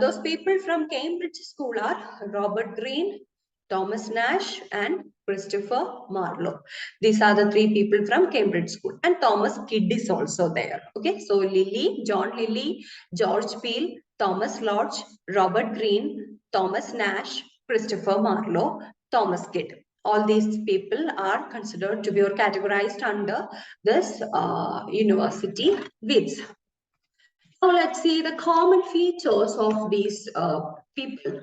those people from Cambridge School are Robert Greene, Thomas Nash, and Christopher Marlowe. These are the 3 people from Cambridge School. And Thomas Kidd is also there. Okay, so Lilly, John Lilly, George Peel, Thomas Lodge, Robert Greene, Thomas Nash, Christopher Marlowe, Thomas Kidd. All these people are considered to be or categorized under this university wits. Now let's see the common features of these people.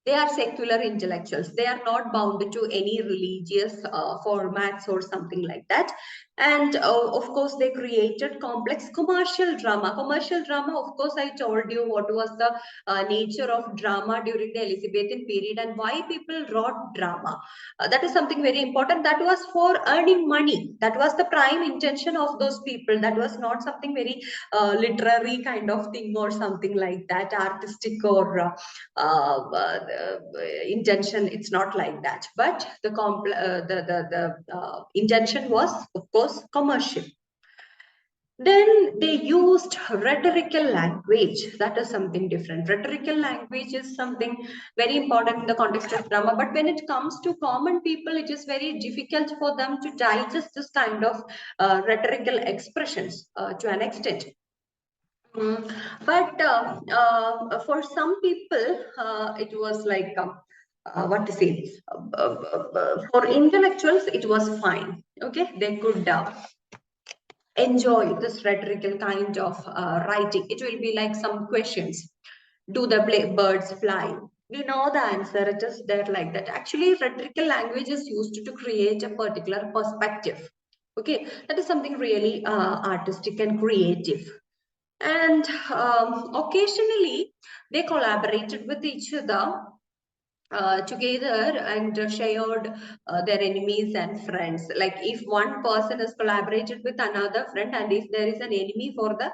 They are secular intellectuals. They are not bounded to any religious formats or something like that. And of course, they created complex commercial drama. Commercial drama, of course, I told you what was the nature of drama during the Elizabethan period and why people wrote drama. That is something very important. That was for earning money. That was the prime intention of those people. That was not something very literary kind of thing or something like that, artistic or intention. It's not like that, but the intention was, of course, commercial. Then they used rhetorical language. That is something different. Rhetorical language is something very important in the context of drama. But when it comes to common people, it is very difficult for them to digest this kind of rhetorical expressions to an extent. But for some people, it was like, what to say, for intellectuals, it was fine. Okay, they could enjoy this rhetorical kind of writing. It will be like some questions. Do the birds fly? We know the answer. It is there like that. Actually, rhetorical language is used to create a particular perspective. Okay, that is something really artistic and creative. And occasionally they collaborated with each other together and shared their enemies and friends. Like if one person has collaborated with another friend, and if there is an enemy for the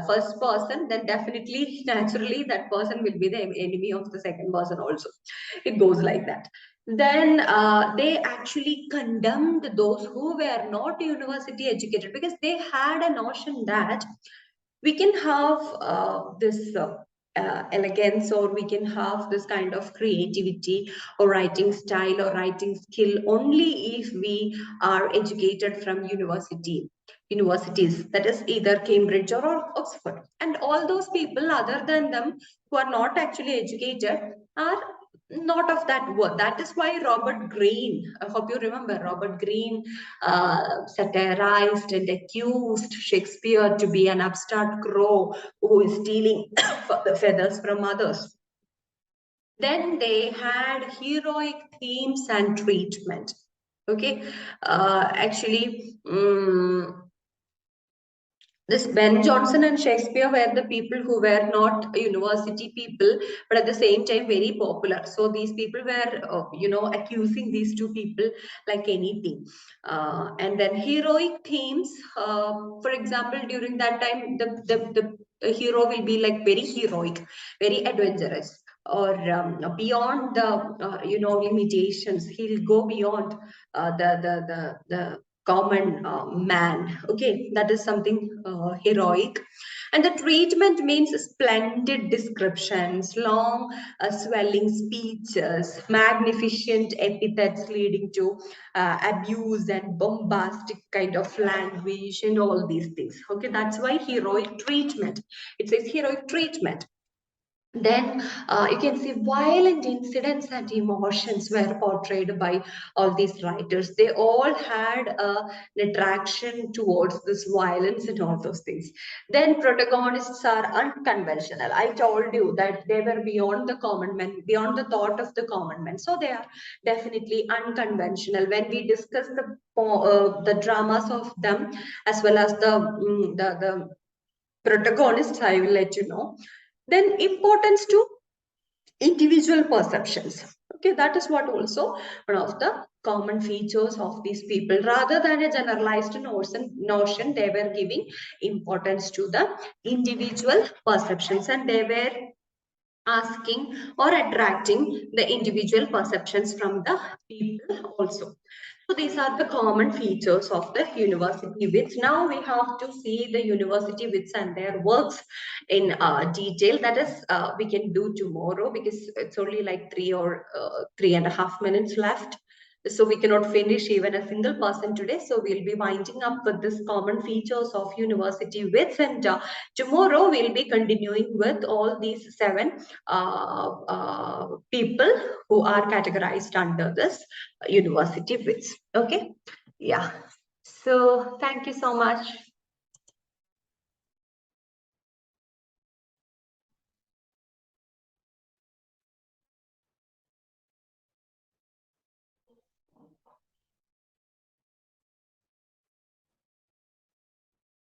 first person, then definitely, naturally, that person will be the enemy of the second person also. It goes like that. Then they actually condemned those who were not university educated, because they had a notion that we can have this elegance, or we can have this kind of creativity or writing style or writing skill only if we are educated from universities, that is either Cambridge or Oxford. And all those people other than them who are not actually educated are not of that word. That is why Robert Greene, I hope you remember, Robert Greene satirized and accused Shakespeare to be an upstart crow who is stealing the feathers from others. Then they had heroic themes and treatment. Okay, actually, this Ben Jonson and Shakespeare were the people who were not university people, but at the same time very popular. So these people were, accusing these 2 people like anything. And then heroic themes, for example, during that time, the hero will be like very heroic, very adventurous, or beyond the limitations. He'll go beyond the common man. Okay, that is something heroic. And the treatment means splendid descriptions, long swelling speeches, magnificent epithets leading to abuse and bombastic kind of language and all these things. Okay, that's why heroic treatment. It says heroic treatment. Then you can see violent incidents and emotions were portrayed by all these writers. They all had an attraction towards this violence and all those things. Then protagonists are unconventional. I told you that they were beyond the common man, beyond the thought of the common man. So they are definitely unconventional. When we discuss the dramas of them as well as the protagonists, I will let you know. Then importance to individual perceptions. Okay, that is what also one of the common features of these people. Rather than a generalized notion, they were giving importance to the individual perceptions, and they were asking or attracting the individual perceptions from the people also. So these are the common features of the university wits. Now we have to see the university wits and their works in detail. That is, we can do tomorrow because it's only like 3.5 minutes left. So we cannot finish even a single person today. So we'll be winding up with this common features of university wits, and tomorrow we'll be continuing with all these 7 people who are categorized under this university wits. Okay. Yeah. So thank you so much.